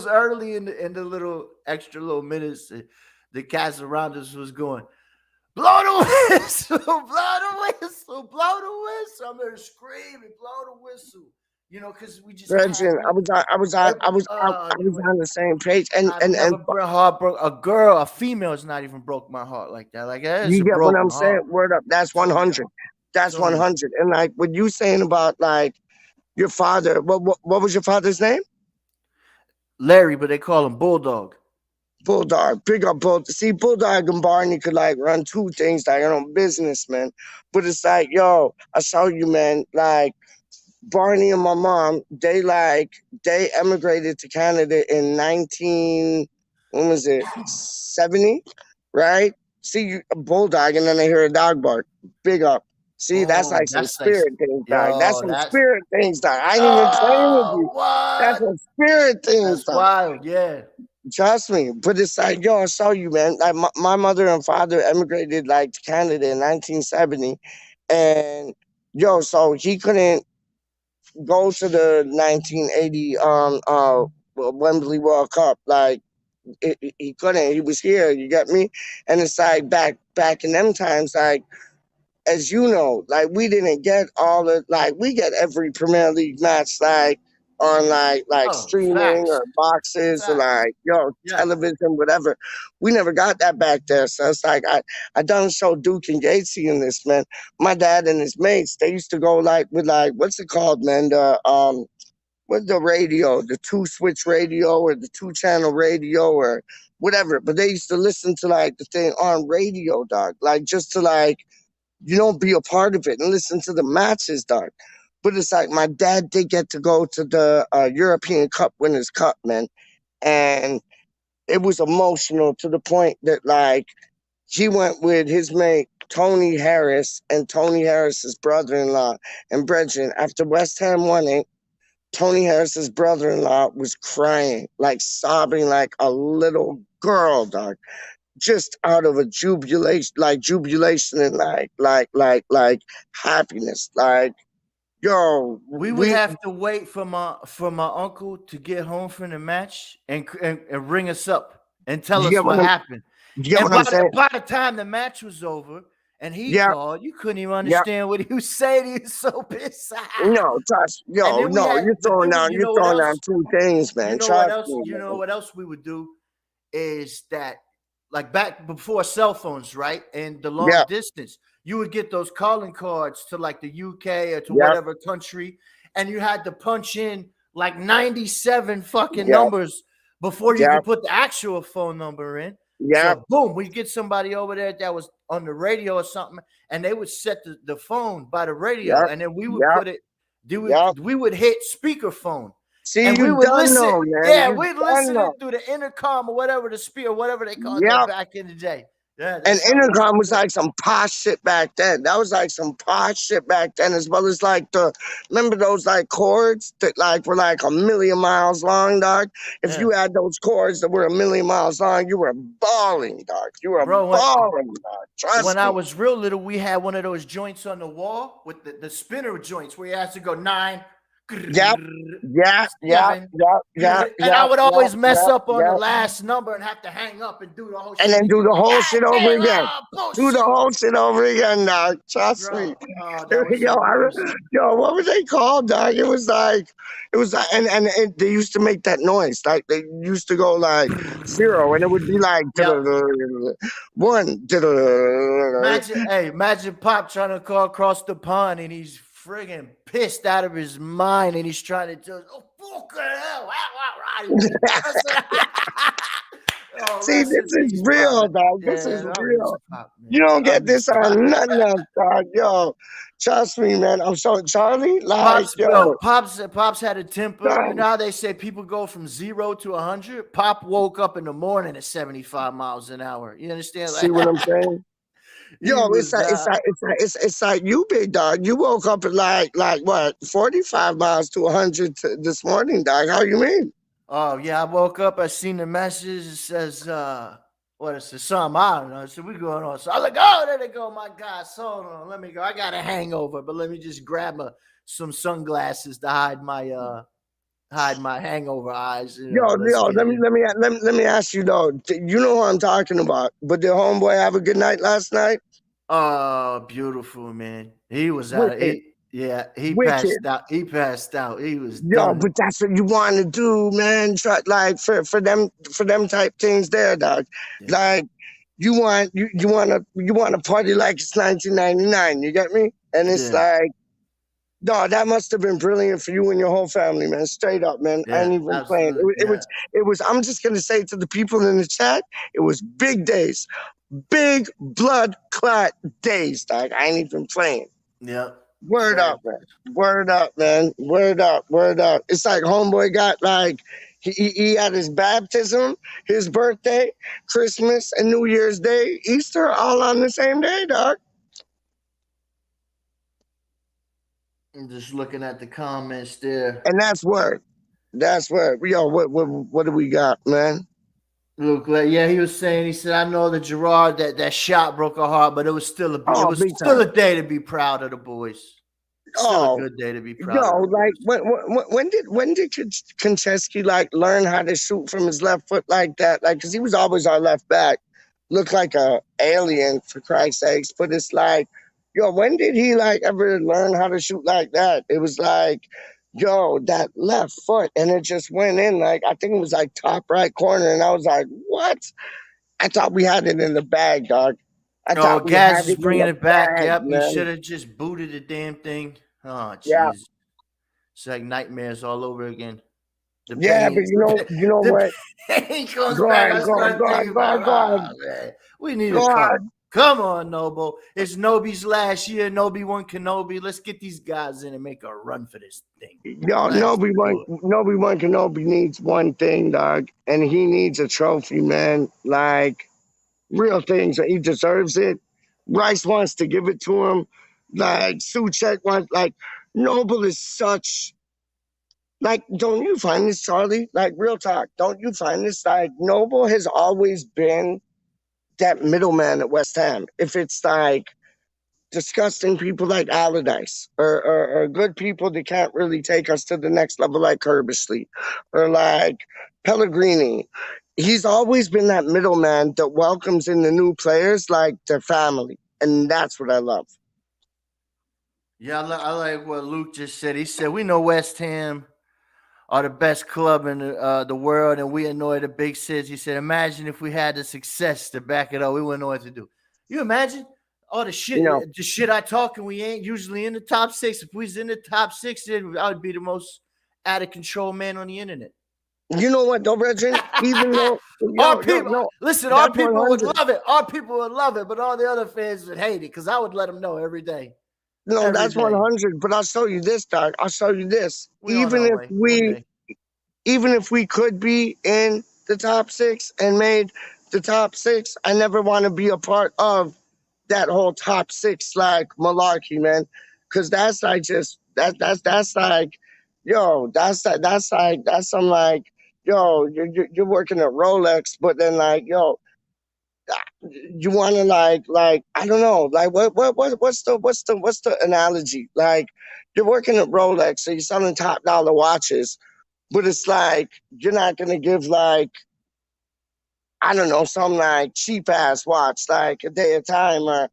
early in the little extra little minutes. The cast around us was going, blow the whistle, blow the whistle, blow the whistle. I'm there screaming, blow the whistle. You know, because we just. I was on the same page, and a female is not even broke my heart like that. Like that is you get what I'm heart. saying? Word up, that's 100. That's 100. And like what you saying about like your father? What was your father's name? Larry, but they call him Bulldog. Bulldog, big up Bulldog. See, Bulldog and Barney could like run two things like their own business, man. But it's like, yo, I saw you, man, like. Barney and my mom, they emigrated to Canada in 70, right? See, a bulldog, and then I hear a dog bark. Big up. See, that's like some spirit things, dog. That's some spirit things, dog. I ain't even playing with you. What? That's some spirit things, dog. Wild, yeah. Trust me. But it's like, yo, I saw you, man. Like my mother and father emigrated like to Canada in 1970, and yo, so he couldn't go to the 1980 Wembley World Cup. Like he couldn't. He was here. You get me? And it's like back in them times, like as you know, like we didn't get all the like we get every Premier League match like on like streaming or boxes or like television, whatever. We never got that back there. So it's like I done show Duke and Gatesy in this, man. My dad and his mates, they used to go like with like what's it called, man? The with the radio, the 2-switch radio or the 2-channel radio or whatever. But they used to listen to like the thing on radio, dog. Like just to like, you know, be a part of it and listen to the matches, dog. But it's like my dad did get to go to the European Cup Winners' Cup, man. And it was emotional to the point that, like, he went with his mate, Tony Harris, and Tony Harris's brother-in-law and brethren. After West Ham won it, Tony Harris's brother-in-law was crying, like sobbing like a little girl, dog. Just out of a jubilation and like happiness. Like, yo, we would have to wait for my uncle to get home from the match and ring us up and tell us what happened. And by the time the match was over and he called, you couldn't even understand what he was saying. He was so pissed. No, trust, you're throwing down two things, man. You know what else we would do is that, like back before cell phones, right? And the long distance, you would get those calling cards to like the UK or to whatever country, and you had to punch in like 97 fucking numbers before you could put the actual phone number in. Yeah. So boom, we get somebody over there that was on the radio or something, and they would set the phone by the radio, and then we would put it. We would hit speakerphone. See, and we would listen. We'd listen through the intercom or whatever, the speaker, whatever they called it back in the day. Yeah, and intercom was like some posh shit back then. That was like some posh shit back then, as well as like remember those like cords that like were like 1,000,000 miles long, dog? If you had those cords that were 1,000,000 miles long, you were balling, dog. You were balling, dog. Trust when me. I was real little, we had one of those joints on the wall with the spinner joints where you had to go 9, Yep. Yeah. Seven. And I would always mess up on the last number and have to hang up and do the whole shit. And then do the whole shit over again. Bullshit. Do the whole shit over again, dog. Trust me. Oh, that was so yo, what was they called, dog? It was like, and they used to make that noise. Like they used to go like 0, and it would be like 1. Imagine Pop trying to call across the pond and he's friggin' pissed out of his mind and he's trying to do, oh, fucking hell. See, this is real, dog. This is real. You don't get this on nothing else, dog. Yo, trust me, man. I'm so ChARiE. Like, Pops had a temper. You know how they say people go from 0 to 100? Pop woke up in the morning at 75 miles an hour. You understand? See what I'm saying? Yo, it's like you, big dog. You woke up at like what, 45 miles to 100 this morning, dog. How you mean? Oh yeah, I woke up. I seen the message. It says, "What is it? Something I don't know." So we going on. So I was like, "Oh, there they go, my guys. Hold on, let me go. I got a hangover, but let me just grab some sunglasses to hide my hangover eyes." Yo, let me ask you though. You know what I'm talking about? But did homeboy have a good night last night? Oh, beautiful, man. He was out. He passed out. He passed out. He was done. But that's what you want to do, man. Try, like for them type things there, dog. Yeah. Like you want to party like it's 1999. You get me? And it's like, no, that must have been brilliant for you and your whole family, man. Straight up, man. I ain't even playing. It was. I'm just gonna say to the people in the chat, it was big days, big blood clot days, dog. I ain't even playing. Yeah. Word up, man. Word up, man. Word up. Word up. It's like homeboy got like he had his baptism, his birthday, Christmas, and New Year's Day, Easter, all on the same day, dog. I'm just looking at the comments there. And that's word. That's word. Yo, what do we got, man? Luke, yeah, he was saying, he said, I know that Gerard, that shot broke her heart, but it was still a day to be proud of the boys. Still a good day to be proud of. Yo, like when did Konchesky like learn how to shoot from his left foot like that? Like, cause he was always our left back. Looked like a alien, for Christ's sakes. But it's like, yo, when did he like ever learn how to shoot like that? It was like, yo, that left foot, and it just went in like, I think it was like top right corner, and I was like, what? I thought we had it in the bag, dog. Gaz is bringing it back. Yep, you should have just booted the damn thing. Oh, jeez. Yeah. It's like nightmares all over again. But you know what? He comes back. Go on. We need a cut. Come on, Noble. It's Nobi's last year. Nobi won Kenobi. Let's get these guys in and make a run for this thing. Yo, Nobi won Kenobi needs one thing, dog, and he needs a trophy, man. Like, real things. He deserves it. Rice wants to give it to him. Like, Suchek wants, like, Noble is such, like, don't you find this, ChARiE? Like, real talk, don't you find this? Like, Noble has always been that middleman at West Ham. If it's like disgusting people like Allardyce or good people that can't really take us to the next level like Kerbishley or like Pellegrini, he's always been that middleman that welcomes in the new players like their family. And that's what I love. Yeah, I like what Luke just said. He said, we know West Ham are the best club in the world, and we annoy the big cities. He said, imagine if we had the success to back it up. We wouldn't know what to do. You imagine all the shit I talk, and we ain't usually in the top 6. If we was in the top 6, then I would be the most out of control man on the internet. You know what, though, Reggie? Even though our people would love it. Our people would love it, but all the other fans would hate it because I would let them know every day. No, that's 100. But I'll show you this, dog. I'll show you this. Even if we could be in the top 6 and made the top 6, I never want to be a part of that whole top 6 like malarkey, man. Because that's like that's like, yo, that's some like, yo, you're working at Rolex, but then like, yo, you want to like I don't know, like what's the analogy? Like you're working at Rolex, so you're selling top dollar watches, but it's like you're not gonna give like I don't know some like cheap ass watch like a day at a time or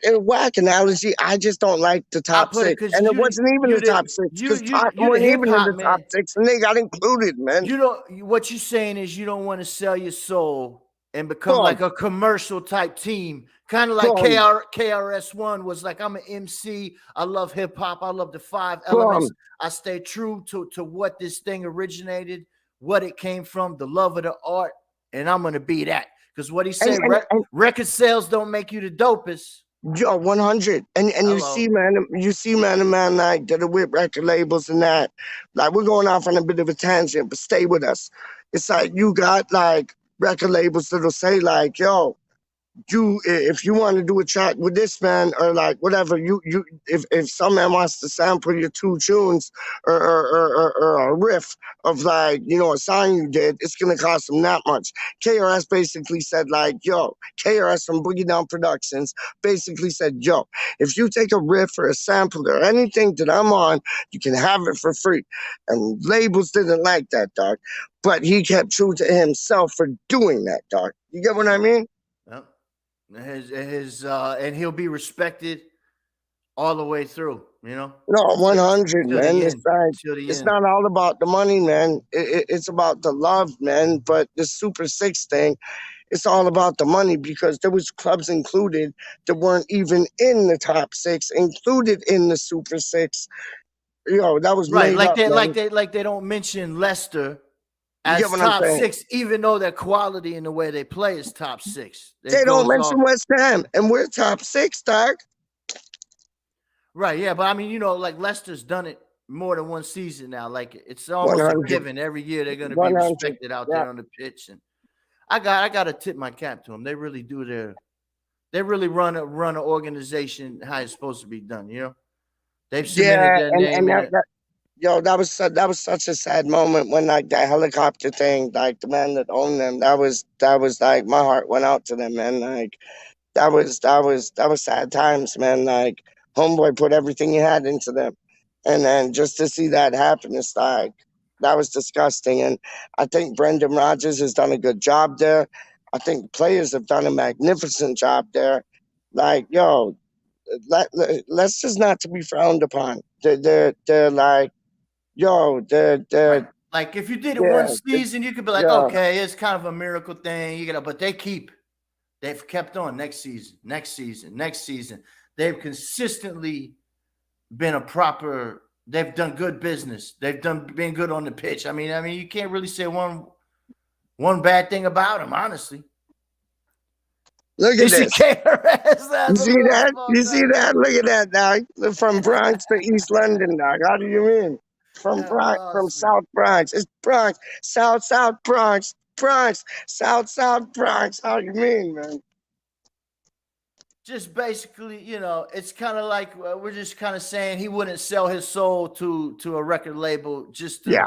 a whack analogy. I just don't like the I top put it six, because and it wasn't even the top six because Tottenham you the wasn't hip even in hop the top man. six, and they got included, man. You don't. What you're saying is you don't want to sell your soul and become Boom, like a commercial type team, kind of like boom, KRS-One was like. I'm an MC. I love hip hop. I love the 5 elements. boom. I stay true to what this thing originated, what it came from, the love of the art, and I'm gonna be that. Because what he And, said, and record sales don't make you the dopest. Yo, 100. And Hello. you see, man, like that are with record labels and that. Like we're going off on a bit of a tangent, but stay with us. It's like you got like record labels that'll say like, yo, if you want to do a track with this man or like whatever if some man wants to sample your two tunes or a riff of like a song you did, it's gonna cost them that much. KRS basically said like, yo, KRS from Boogie Down Productions basically said, yo, if you take a riff or a sample or anything that I'm on, you can have it for free. And labels didn't like that, dog, but he kept true to himself for doing that, dog. You get what I mean? Yep. And he'll be respected all the way through, No, 100, till the man. It's end, like till the it's end. not all about the money, man. It's about the love, man. But the Super Six thing, it's all about the money because there was clubs included that weren't even in the top six, included in the Super Six. That was Right, made up, man. like they don't mention Leicester You get as what I'm top saying? six, even though their quality and the way they play is top six. They It don't goes mention off. West Ham, and we're top six, dog. Right, yeah, but I mean, like Leicester's done it more than one season now. Like it's almost a 100, given every year they're going to be 100. respected out Yeah. there on the pitch, and I got to tip my cap to them. They really do they really run an organization how it's supposed to be done. They've cemented Yeah, their and name in it. that was such a sad moment when like that helicopter thing, like the man that owned them, that was like my heart went out to them, man. Like that was sad times, man. Like homeboy put everything he had into them, and then just to see that happen, it's like that was disgusting. And I think Brendan Rodgers has done a good job there. I think players have done a magnificent job there. Like let's just not to be frowned upon. They're like, Right. Like if you did it one yeah, season, you could be like, yeah, okay, it's kind of a miracle thing, but they've kept on next season, next season, next season. They've consistently been they've done good business. They've been good on the pitch. I mean, you can't really say one bad thing about them, honestly. Look at this. KRS, You see that? You see that? Look at that, dog. From Bronx to East London, dog. How do you mean? From South Bronx. It's Bronx. South Bronx. Bronx. South Bronx. How you mean, man? Just basically, it's kind of like we're just kind of saying he wouldn't sell his soul to a record label just to, Yeah.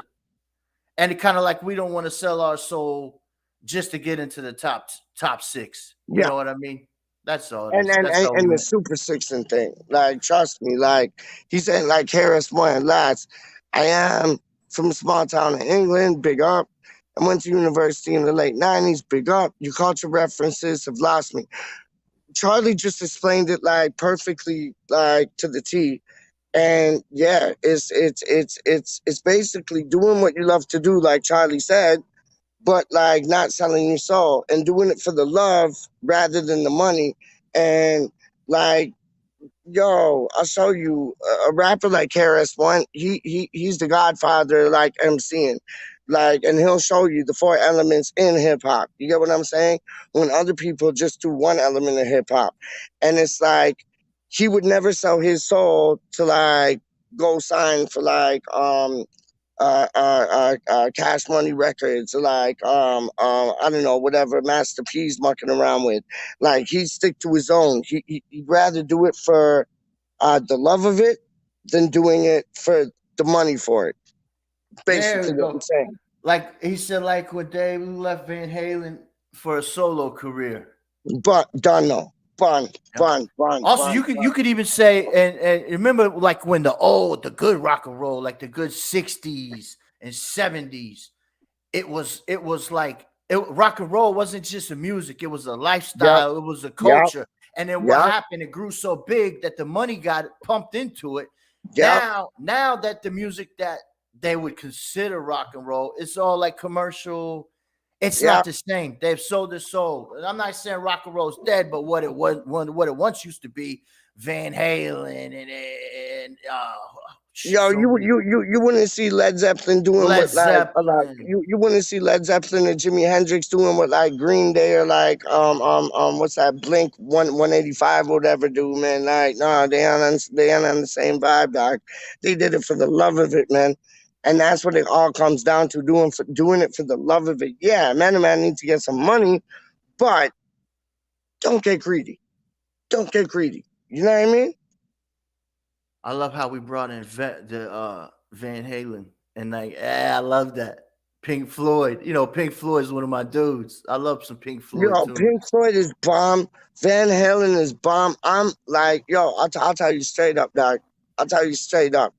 and it kind of like we don't want to sell our soul just to get into the top six. You know what I mean? That's all. And the Super Sixing thing, like, trust me, like he said, like Harris won last. I am from a small town in England, big up. I went to university in the late 90s, big up. Your culture references have lost me. ChARiE just explained it like perfectly, like to the T. And yeah, it's basically doing what you love to do, like ChARiE said, but like not selling your soul and doing it for the love rather than the money. And like, I'll show you a rapper like KRS-One. He's the godfather, like MCing, like, and he'll show you the 4 elements in hip hop. You get what I'm saying? When other people just do one element of hip hop, and it's like he would never sell his soul to like go sign for like Cash Money Records, like I don't know, whatever Master P's mucking around with. Like he'd stick to his own. He'd rather do it for the love of it than doing it for the money for it. There Basically we what I'm go. saying. Like he said, like when Dave left Van Halen, for a solo career. But done though. Fun. Also, you could even say, and remember, like when the good rock and roll, like the good 60s and 70s, it was like rock and roll wasn't just a music, it was a lifestyle, Yep. it was a culture. Yep. And then what happened? It grew so big that the money got pumped into it. Yep. Now that the music that they would consider rock and roll, it's all like commercial. It's not the same. They've sold their soul. And I'm not saying rock and roll is dead, but what it once used to be, Van Halen and Yo, you wouldn't see Led Zeppelin doing Led what like a lot. Zeppelin. You wouldn't see Led Zeppelin and Jimi Hendrix doing what like Green Day or like what's that Blink 185 or whatever do, man. Like no, they aren't on the same vibe, dog. They did it for the love of it, man. And that's what it all comes down to, doing it for the love of it. Yeah, man needs to get some money, but don't get greedy. Don't get greedy. You know what I mean? I love how we brought in Van Halen, and like, I love that. Pink Floyd, Pink Floyd is one of my dudes. I love some Pink Floyd Yo, too. Pink Floyd is bomb. Van Halen is bomb. I'm like, yo, I'll tell you straight up, dog. I'll tell you straight up.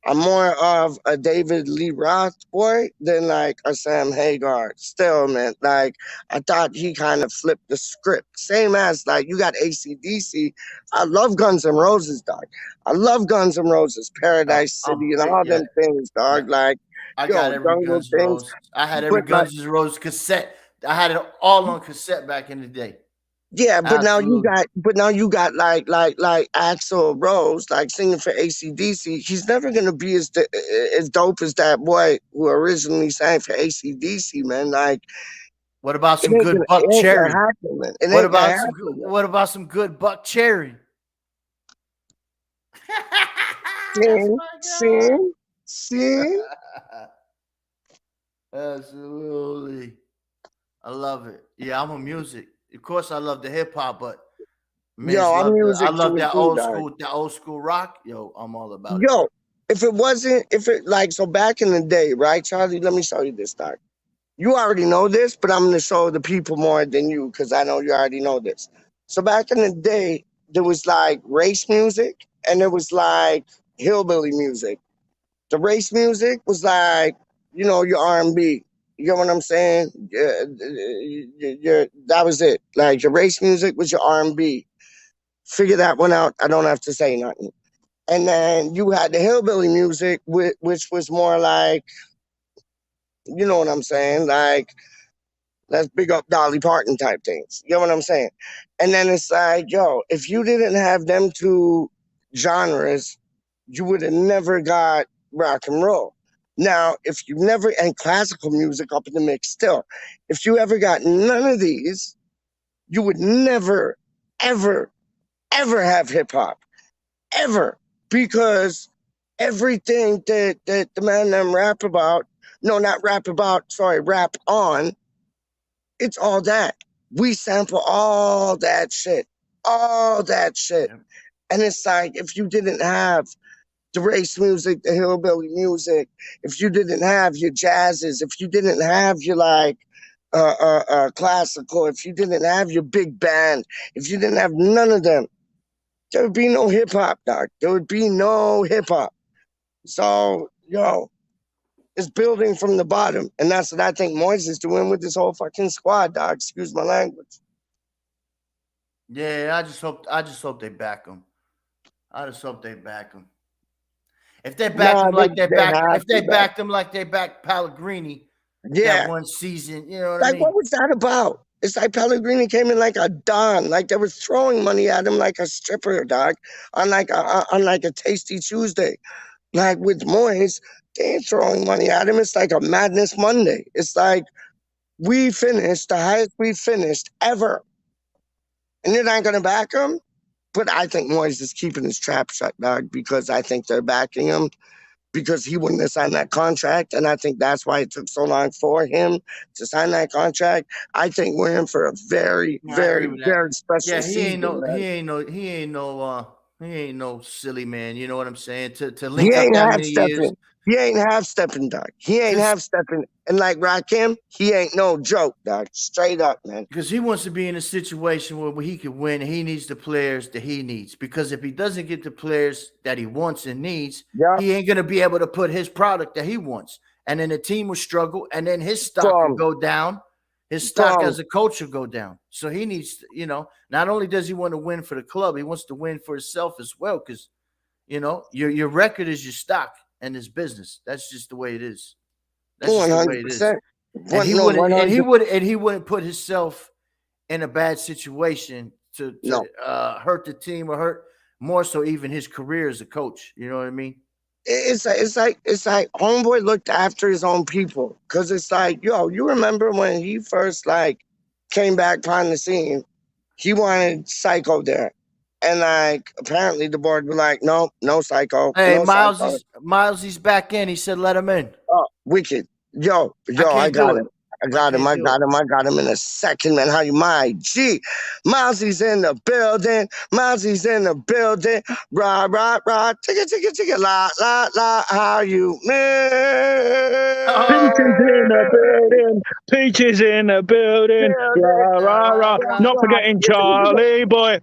I'm more of a David Lee Roth boy than like a Sam Hagar. Still, man, like I thought he kind of flipped the script. Same as like you got AC/DC. I love Guns N' Roses, dog. I love Guns N' Roses, Paradise City, and all them things, dog. Yeah. Like, I got every Guns N' Roses. I had every Guns N' Roses cassette. I had it all on cassette back in the day. Yeah, but now you got like Axl Rose like singing for AC/DC. He's never gonna be as dope as that boy who originally sang for AC/DC, man. Like, what about some good Buck Cherry? What about some good Buck Cherry? Sing. Absolutely. I love it. Yeah, I'm a music. Of course, I love the hip hop, but I'm music. I love that old school rock. Yo, I'm all about it. Yo, if it like so back in the day, right, Charlie? Let me show you this, dog. You already know this, but I'm gonna show the people more than you because I know you already know this. So back in the day, there was like race music and there was like hillbilly music. The race music was like, your R&B. You get what I'm saying? That was it. Like your race music was your R&B. Figure that one out. I don't have to say nothing. And then you had the hillbilly music, which was more like, you know what I'm saying? Like, let's big up Dolly Parton type things. You know what I'm saying? And then it's like, yo, if you didn't have them two genres, you would have never got rock and roll. Now, if you never, and classical music up in the mix still, if you ever got none of these, you would never, ever, ever have hip hop. Ever. Because everything that the man them rap on, it's all that. We sample all that shit. All that shit. Yeah. And it's like, if you didn't have the race music, the hillbilly music, if you didn't have your jazzes, if you didn't have your like classical, if you didn't have your big band, if you didn't have none of them, there would be no hip hop, dog. There would be no hip hop. So, yo, it's building from the bottom. And that's what I think Moise is doing with this whole fucking squad, dog. Excuse my language. Yeah, I just hope they back him. I just hope they back him. If they back him like they backed him like they backed Pellegrini, that one season, you know what I mean? Like, what was that about? It's like Pellegrini came in like a don, like they were throwing money at him like a stripper, dog, on like a Tasty Tuesday. Like with Moise, they ain't throwing money at him. It's like a Madness Monday. It's like we finished the highest we finished ever, and you're not gonna back him. But I think Moise is keeping his trap shut, dog, because I think they're backing him because he wouldn't have signed that contract. And I think that's why it took so long for him to sign that contract. I think we're in for a very, very, very special season. He ain't no silly man. You know what I'm saying? To link up that many years. He ain't half stepping, dog. He ain't half stepping. And like Rakim, he ain't no joke, dog. Straight up, man. Because he wants to be in a situation where he can win. He needs the players that he needs. Because if he doesn't get the players that he wants and needs, he ain't gonna be able to put his product that he wants. And then the team will struggle, and then his stock will go down. His stock as a coach will go down. So he needs, you know, not only does he want to win for the club, he wants to win for himself as well. Because, you know, your record is your stock and his business. That's just the way it is. That's just the way it is. And he wouldn't put himself in a bad situation to hurt the team or hurt more so even his career as a coach. You know what I mean? It's like homeboy looked after his own people, because it's like, yo, you remember when he first like came back behind the scene, he wanted Psycho there, and like apparently the board were like, no Psycho. Hey, no Miles, he's back in. He said let him in. Oh, wicked. Yo, I got him. I got him in a second, man. How you, my G? Mousy's in the building. Mousy's in the building. Rah, rah, rah. Ticka, la, la, la. How you, man? PeacH is in the building. Rah, rah, rah. Not forgetting ChARiE, boy.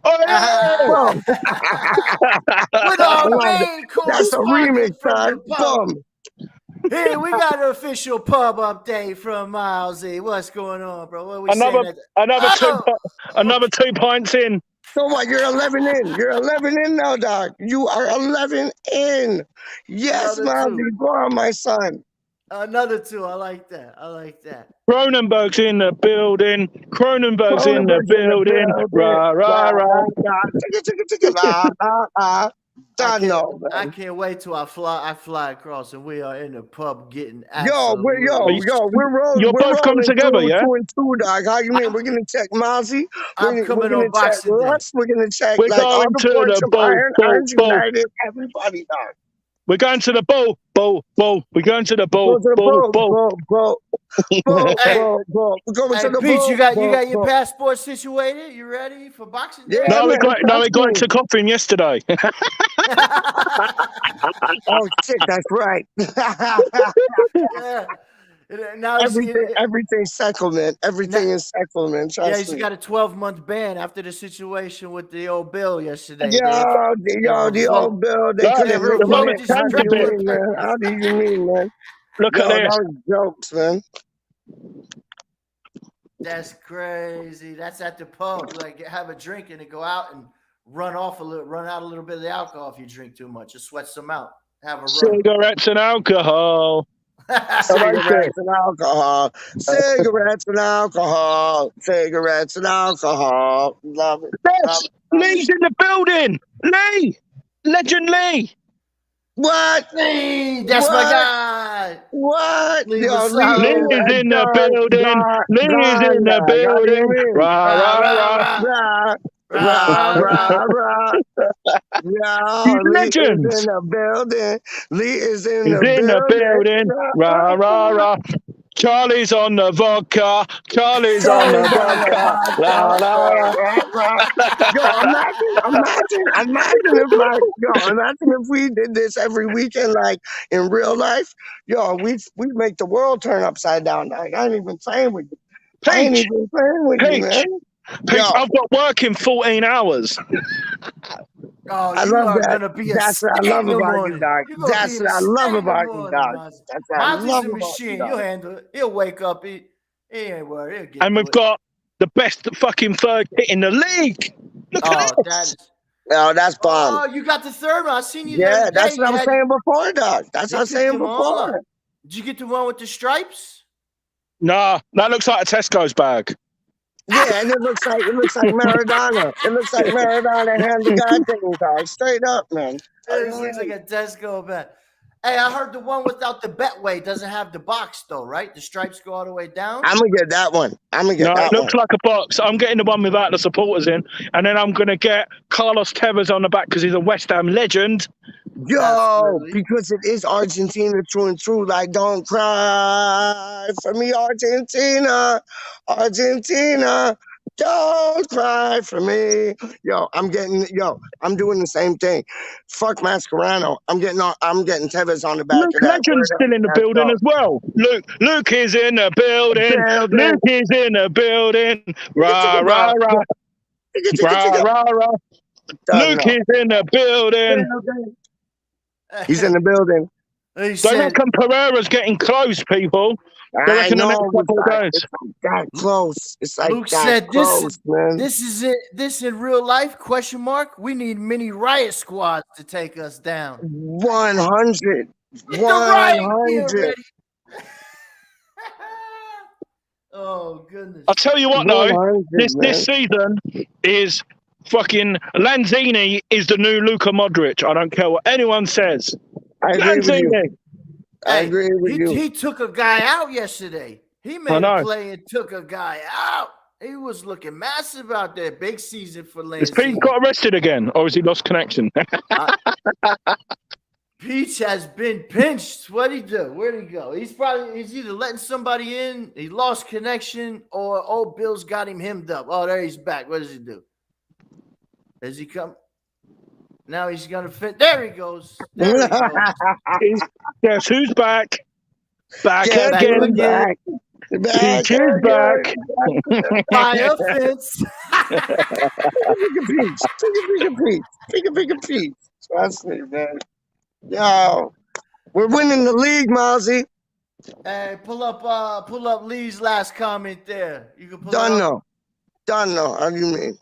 With our main cool That's a remix, dog. Boom. Hey, we got an official pub update from Milesy. What's going on, bro? What are we another 2 pints in. So what? You're 11 in. You're 11 in now, dog. You are 11 in. Yes, Milesy, go on, my son. Another 2. I like that. Cronenberg's in the building. Cronenberg's in the building. Rah, rah, rah. I can't wait till I fly across and we are in the pub getting we're rolling. You're both coming together, yeah? 2 and 2, dog. How you mean? We're gonna check Milesy. I'm coming on Boxing Day. We're gonna check. We're going to the Iron United. Everybody, dog. We're going to the bowl. We're going to the bowl. We're going to the PeacH, you got your passport situated? You ready for Boxing Day? Yeah, we got to Coffin yesterday. Oh shit, that's right. Yeah. Now everything's settlement. Everything is settlement. He's got a 12-month ban after the situation with the old bill yesterday. The old bill. They couldn't revoke it. How do you mean, man? Look at this. Those jokes, man. That's crazy. That's at the pub. Like, have a drink and then go out and run out a little bit of the alcohol if you drink too much. Just sweat some out. Have a run. Cigarettes and alcohol. Cigarettes and alcohol. Cigarettes and alcohol. Cigarettes and alcohol. Love it. Yes. Lee's in the building. Lee. Legend Lee. What? Lee, that's my guy. What? Lee is in the building. Lee is in the building. Rah, rah, rah. Rah, rah, rah. Legends. Lee is in the building. Lee is in the building. Rah, rah, rah. Charlie's on the vodka. Charlie's on the vodka. La, la, la. Imagine if we did this every weekend, like in real life. Yo, we make the world turn upside down. Like, I ain't even playing with you. PeacH, man. PeacH, I've got work in 14 hours. Oh, I love that. That's what I love about you, dog. That's what I love about you, dog. That's what I love about you, dog. You'll handle it. He'll wake up. He ain't worried. And we've got the best fucking third kit in the league. Look at this. That's bomb. Oh, you got the third one. I seen you. Yeah, that's what I was saying before, dog. That's what I was saying before. Did you get the one with the stripes? Nah, that looks like a Tesco's bag. Yeah, and it looks like Maradona. It looks like Maradona hand the guy thing, dog. Straight up, man. It looks like a Tesco bag. Hey, I heard the one without the Betway doesn't have the box though, right? The stripes go all the way down. I'm gonna get that one. It looks like a box. I'm getting the one without the supporters in, and then I'm gonna get Carlos Tevez on the back because he's a West Ham legend. Yo, because it is Argentina, true and true. Like, don't cry for me, Argentina. Don't cry for me. Yo, I'm doing the same thing. Fuck Mascherano. I'm getting Tevez on the back Luke of that. Legend's still in the building as well. Luke is in the building. Luke is in the building. Rah, rah, rah. Rah, rah, rah. Luke is in the building. He's in the building. They reckon Pereira's getting close, people. They reckon the next couple of days. It's like that close. It's like Luke that said, close, man. This is it. This in real life? Question mark. We need mini riot squads to take us down. 100. Get the riot gear ready. Oh goodness! I'll tell you what, though. This season is fucking Lanzini is the new Luka Modric. I don't care what anyone says. I agree with you. I agree with you. He took a guy out yesterday. He made a play and took a guy out. He was looking massive out there. Big season for Lanzini. Has PeacH got arrested again, or has he lost connection? PeacH has been pinched. What'd he do? Where'd he go? He's either letting somebody in, he lost connection, or old Bill's got him hemmed up. Oh, there he's back. What does he do? Does he come? Now he's gonna fit. There he goes. There he goes. Guess who's back? Back again. PeacH is back. By offense. PeacH. Trust me, man. Yo, we're winning the league, Mozzie. Hey, pull up Lee's last comment there. You can pull Done no. How do you mean?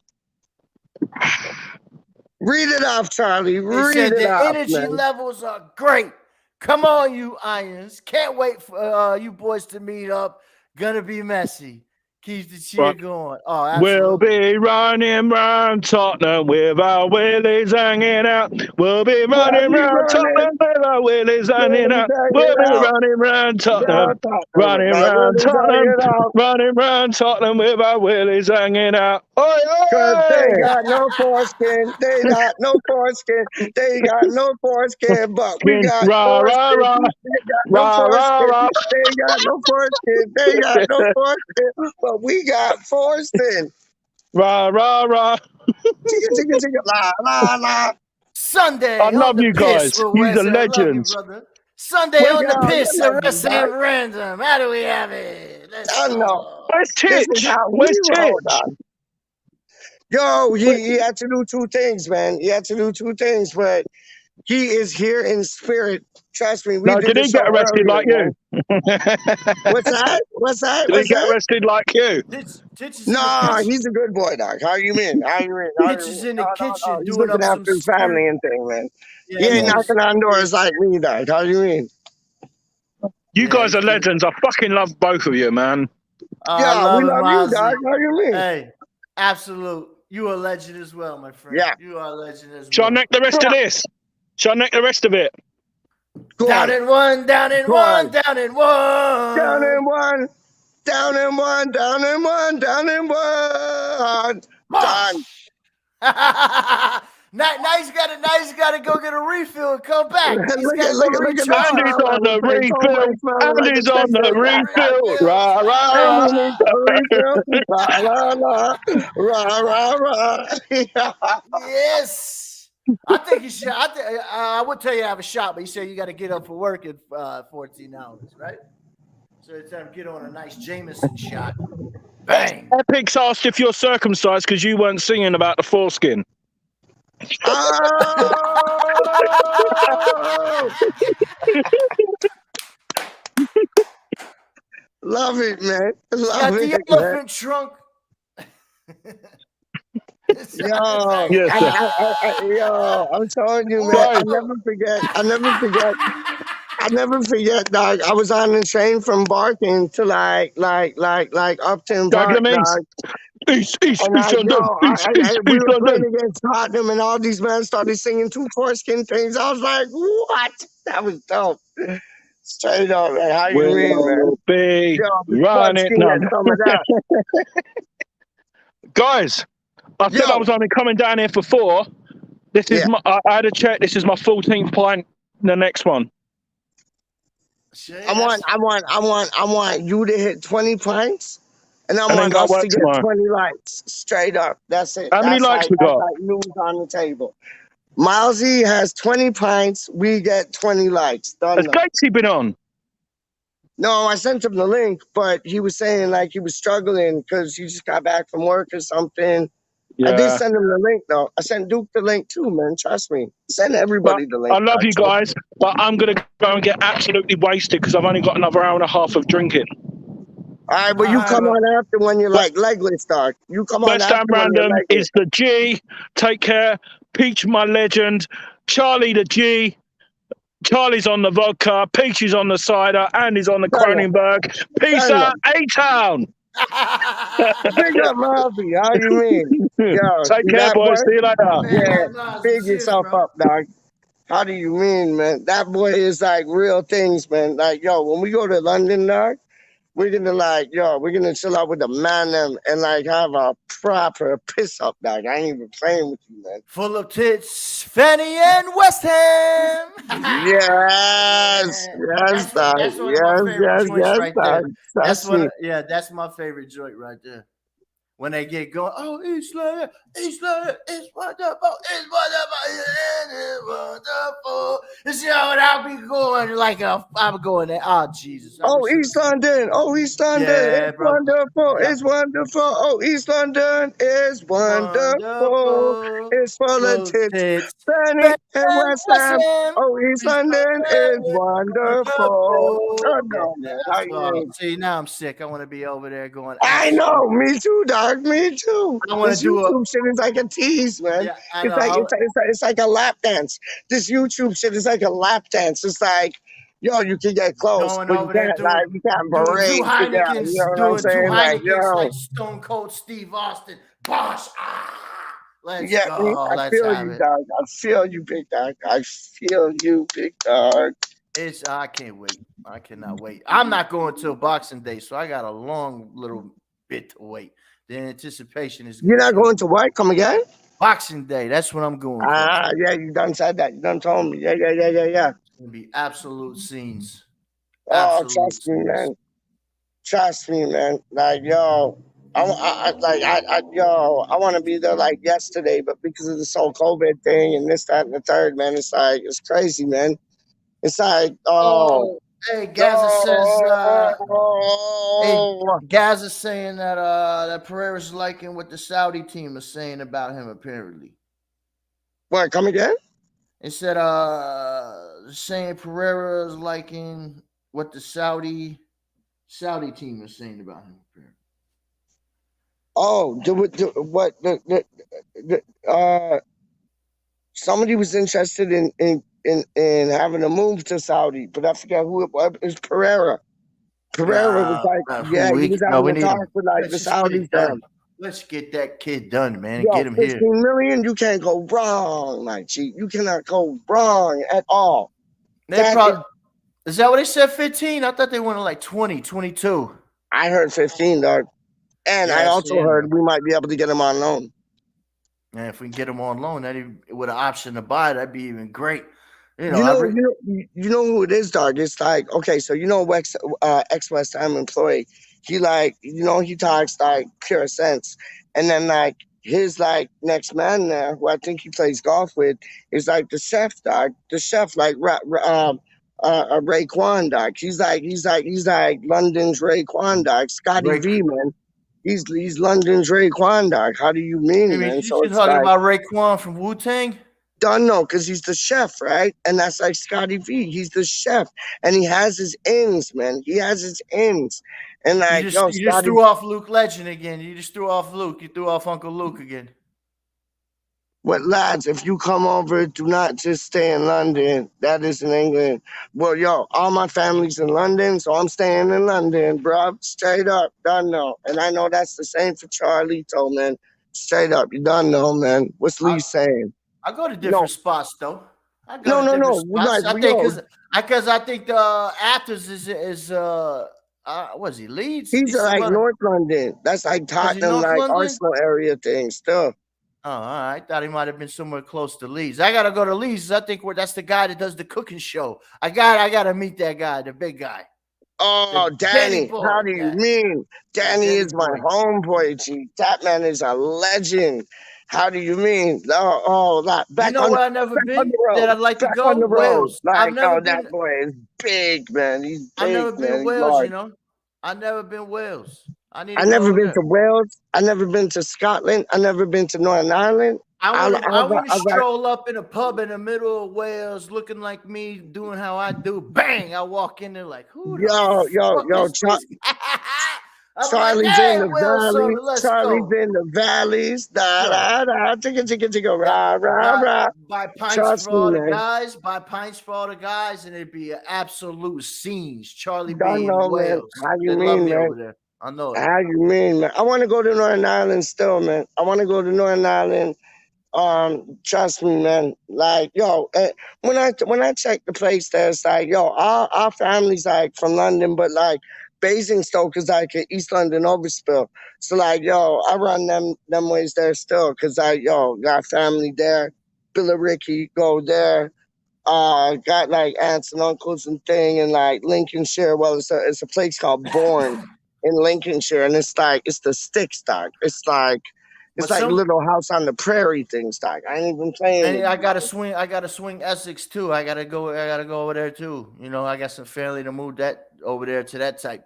Read it off, Charlie. Read it off. The energy levels are great. Come on, you Irons. Can't wait for you boys to meet up. Gonna be messy. Keep the cheer going. Oh, absolutely. We'll be running round Tottenham with our willies hanging out. We'll be running round Tottenham with our willies hanging out. We'll be running round Tottenham. Running round Tottenham. Running round Tottenham with our willies hanging out. Cause they got no foreskin. They got no foreskin. They got no foreskin. But we got foreskin. They got no foreskin. They got no foreskin. But we got foreskin. Rah, rah, rah. Chicka, la, la, la. Sunday. I love you guys. He's a legend. Sunday on the piss. The rest ain't random. How do we have it? I know. Where's TcTLy? Where's TcTLy? Yo, he had to do two things, man. He had to do two things, but he is here in spirit. Trust me. Did he get arrested like you? What's that? Did he get arrested like you? No, he's a good boy, dog. How you mean? PeacH is in the kitchen He's doing looking up after his some family and thing, man. He ain't knocking on doors like me, dog. How you mean? You guys are legends. I fucking love both of you, man. Yeah, we love you, dog. How you mean? Hey, absolute. You are a legend as well, my friend. Yeah. You are a legend as well. Shall I neck the rest of this? Shall I neck the rest of it? Down in one, down in one, down in one. Down in one, down in one, down in one, down in one. Done. Now he's got to go get a refill and come back. Look at Andy's on the refill. Andy's on the refill. Rah, rah, rah. Yes. I think you should. I would tell you to have a shot, but you say you got to get up for work in 14 hours, right? So it's time to get on a nice Jameson shot. Bang. Epic's asked if you're circumcised because you weren't singing about the foreskin. Oh! Love it, man. Love it. The elephant trunk. Yo, yo, I'm telling you, man. I never forget, dog. I was on the train from Barking to like Upton Park, dog. East we were playing against Tottenham, and all these men started singing two foreskin things. I was like, what? That was dope. Straight up, man. How you mean, man? Be running. Guys, I said I was only coming down here for 4. This is I had to check. This is my 14th pint. The next one. I want you to hit 20 pints, And I and then want go us work to get tomorrow. 20 likes straight up. That's it. How many likes we That's got? like news on the table. Milesy has 20 pints. We get 20 likes. Done. Has Gatesy been on? No, I sent him the link, but he was saying like he was struggling because he just got back from work or something. I did Yeah. send him the link though. I sent Duke the link too, man. Trust me. Send But everybody the I link. love you guys, but I'm going to go and get absolutely wasted because I've only got another hour and a half of drinking. All right, but you come on after when you're like legless, dog. You come on West Ham after when you're Random legless. is the G. Take care. PeacH, my legend. ChARiE, the G. Charlie's on the vodka. PeacH is on the cider. Andy's on the Kronenberg. Peace out, A-Town. Big up, Marvy. How you mean? Yo, Take see care, that boy? boys. See you later. Yeah, big yourself up, dog. How do you mean, man? That boy is like real things, man. Like, yo, when we go to London, dog, we're gonna chill out with the man them and like have a proper piss up, dog. I ain't even playing with you, man. Full of tits, Fanny and West Ham. Yes, yes, dog. That's one of my favorite joints right there. Dog. That's one. That's my favorite joint right there. When they get going, oh, Eastland is wonderful, it's wonderful, it's wonderful. You know, and I'll be going like I'm going there. Oh, Jesus. East London. Oh, East London. Yeah, It's bro. wonderful. Yeah. It's wonderful. Oh, East London is wonderful. It's full of tits. Fanny and West Ham. Oh, East London is wonderful. Oh, no, man. How you mean? See, now I'm sick. I want to be over there going. I know. Me too, dog. Me too. I want This to do YouTube shit is like a tease, man. Yeah, I It's know. it's like a lap dance. This YouTube shit is like a lap dance. It's like, yo, you can get close, going but you over there can't like you can't doing berate. two You Heinekens, know what I'm doing two saying? Like, Heinekens yo, like Stone Cold Steve Austin. Bosh. Let's yeah, go. I feel you, dog. I feel you, big dog. I feel you, big dog. I can't wait. I cannot wait. I'm not going till Boxing Day, so I got a long little bit to wait. The anticipation is. You're not going to what? Come again? Boxing Day. That's what I'm going. Yeah, you done said that. You done told me. Yeah. It's gonna be absolute scenes. Oh, trust me, man. Trust me, man. Like, yo, I want to be there like yesterday, but because of this whole COVID thing and this, that, and the third, man, it's like it's crazy, man. It's like, hey, Gaza says. Hey, Gaza's saying that that Pereira's liking what the Saudi team is saying about him. Apparently, what? Come again? It said saying Pereira's liking what the Saudi team is saying about him. Apparently. Somebody was interested in having a move to Saudi, but I forget who it was. It was Pereira. Pereira was like, he was having a talk with like the Saudis. Let's get that kid done, man. Yo, get him 15 here. million, you can't go wrong, my G. You cannot go wrong at all. Is that what they said, 15? I thought they wanted like 20, 22. I heard 15, dog. And I also heard we might be able to get him on loan. And if we can get him on loan, with an option to buy, that'd be even great. You know who it is, dog. It's like, okay, so ex-West Ham employee. He like, he talks like pure sense. And then like his like next man there, who I think he plays golf with, is like the chef, dog. The chef, like Raekwon, dog. He's like London's Raekwon, dog. Scotty V, man. He's London's Raekwon, dog. How do you mean, man? So you're talking about Raekwon from Wu-Tang? Don't know, because he's the chef, right? And that's like Scotty V. He's the chef, and he has his ends, man. He has his ends, and like you just threw off Luke Legend again. You just threw off Luke. You threw off Uncle Luke again. What, lads? If you come over, do not just stay in London. That is in England. Well, yo, all my family's in London, so I'm staying in London, bro. Straight up, done know. And I know that's the same for Charlito, man. Straight up, you done know, man. What's Lee saying? I go to different spots though. No. Because I think the Athens is what is he, Leeds? He's like North London. That's like Tottenham, like London? Arsenal area thing still. Oh, all right. I thought he might have been somewhere close to Leeds. I gotta go to Leeds. I think that's the guy that does the cooking show. I gotta meet that guy, the big guy. Oh, Danny Danny, how boy. do you Yeah, mean? the Danny Danny is my boy. homeboy, G. That man is a legend. How do you mean? That You back know on where I never back on been the that road. I'd like to Back on go? the road. Wales. Like, oh, that boy is big, man. He's I've big, never been man. He's Wales, large. you know. I've never been Wales. I need I to never go been there. to Wales. I never been to Scotland. I never been to Northern Ireland. I want to I got stroll up in a pub in the middle of Wales, looking like me, doing how I do. Bang! I walk in there like, who the fuck is this guy? I'm like, Charlie's in hey, the Wales, so valleys. let's Charlie's go. in the valleys. Da Yo, da da. Ticka ticka ticka. that Rah rah buy rah. buy pints Trust for me, all the man. guys, buy pints for all the guys, and it'd be an absolute scenes. Charlie Don't B in know, man. Wales. How you They love mean, me man? over there. I know it. How you mean, man? I want to go to Northern Ireland still, man. I want to go to Northern Ireland. Trust me, man. Like, yo, when I check the place there, it's like, yo, our family's like from London, but like Basingstoke is like in East London overspill. So like, yo, I run them ways there still, cause I got family there. Billericay, go there. Got like aunts and uncles and thing, and like Lincolnshire. Well, it's a place called Bourne in Lincolnshire, and it's the sticks, dog. But It's like some Little House on the Prairie things, dog. I ain't even playing with and I you. gotta swing. I gotta swing Essex too. I gotta go. I gotta go over there too. You know, I got some family to move that over there to that type.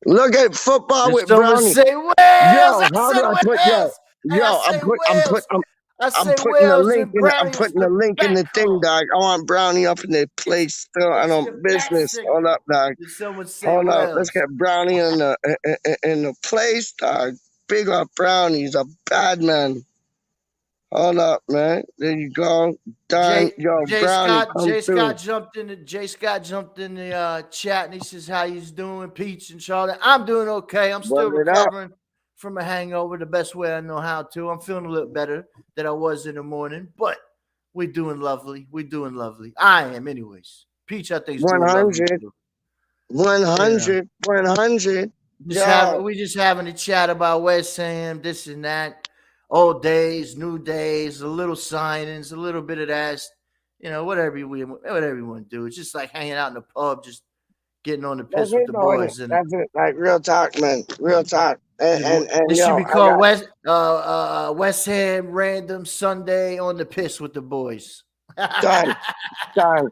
Look at football Did with someone Brownie. say Wales? Yo, I how said do I put Wales. Hey, I say I'm put Wales. I I'm say putting a Wales link and in Brownie was the the link in the thing, backbone. dog. I want Brownie up in the It's place still. I it's don't the back business. Hold signal. up, dog. Did someone say Hold up. Let's Wales? get Brownie in the place, dog. Big up Brownie's a bad man. Hold up, man. There you go. Done. Yo, Brownie, come through. Jay Scott jumped in the chat and he says how he's doing, PeacH and Charlotte. I'm doing okay. I'm still Word it up. recovering from a hangover the best way I know how to. I'm feeling a little better than I was in the morning, but we're doing lovely. We're doing lovely. I am, anyways. PeacH, I think, is doing lovely 100. too. 100. 100. Yo. We just having a chat about West Ham, this and that. Old days, new days, a little signings, a little bit of that. You know, whatever you want to do. It's just like hanging out in the pub, just getting on the That's piss with it, the though, innit? boys. And That's it. Like, real talk, man. Real talk. And it should yo, be I called got West Ham Random Sunday on the piss with the boys. done. Done.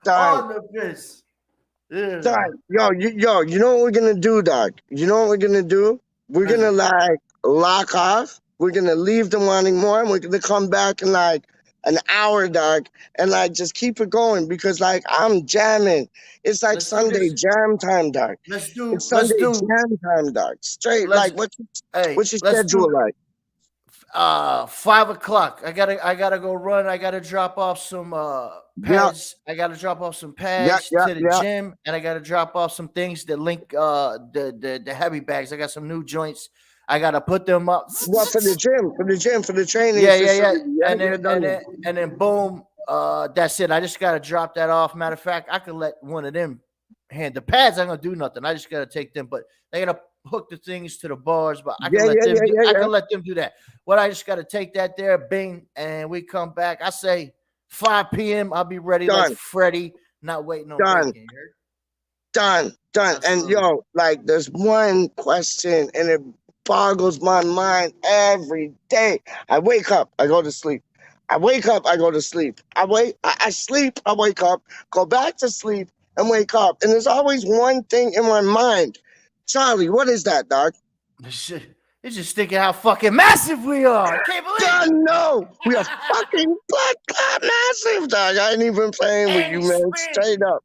Done. On the piss. Yeah. Done. You know what we're gonna do, dog? You know what we're gonna do? We're gonna like lock off. We're gonna leave them wanting more, and we're gonna come back in like an hour, dog, and like just keep it going because like I'm jamming. It's like Let's do Sunday this. jam time, dog. Let's It's do Sunday jam time, dog. Straight like what's your schedule like? 5 o'clock. I gotta go run. I gotta drop off some pads. I gotta drop off some pads to the gym, and I gotta drop off some things that link the heavy bags. I got some new joints. I gotta put them up. What for the gym, for the training Yeah. facility. And then boom, that's it. I just gotta drop that off. Matter of fact, I could let one of them hand the pads. I'm gonna do nothing. I just gotta take them, but they gotta hook the things to the bars. But I can let them do that. What I just gotta take that there, bing, and we come back. I say 5 p.m. I'll be ready like Freddie, not waiting on bacon. Done. And yo, like there's one question, and it boggles my mind every day. I wake up, I go to sleep. I wake up, I go to sleep. I sleep, I wake up, go back to sleep, and wake up. And there's always one thing in my mind. Charlie, what is that, dog? It's just thinking how fucking massive we are. I can't believe it. No, we are fucking massive, dog. I ain't even playing with you, man. Straight up.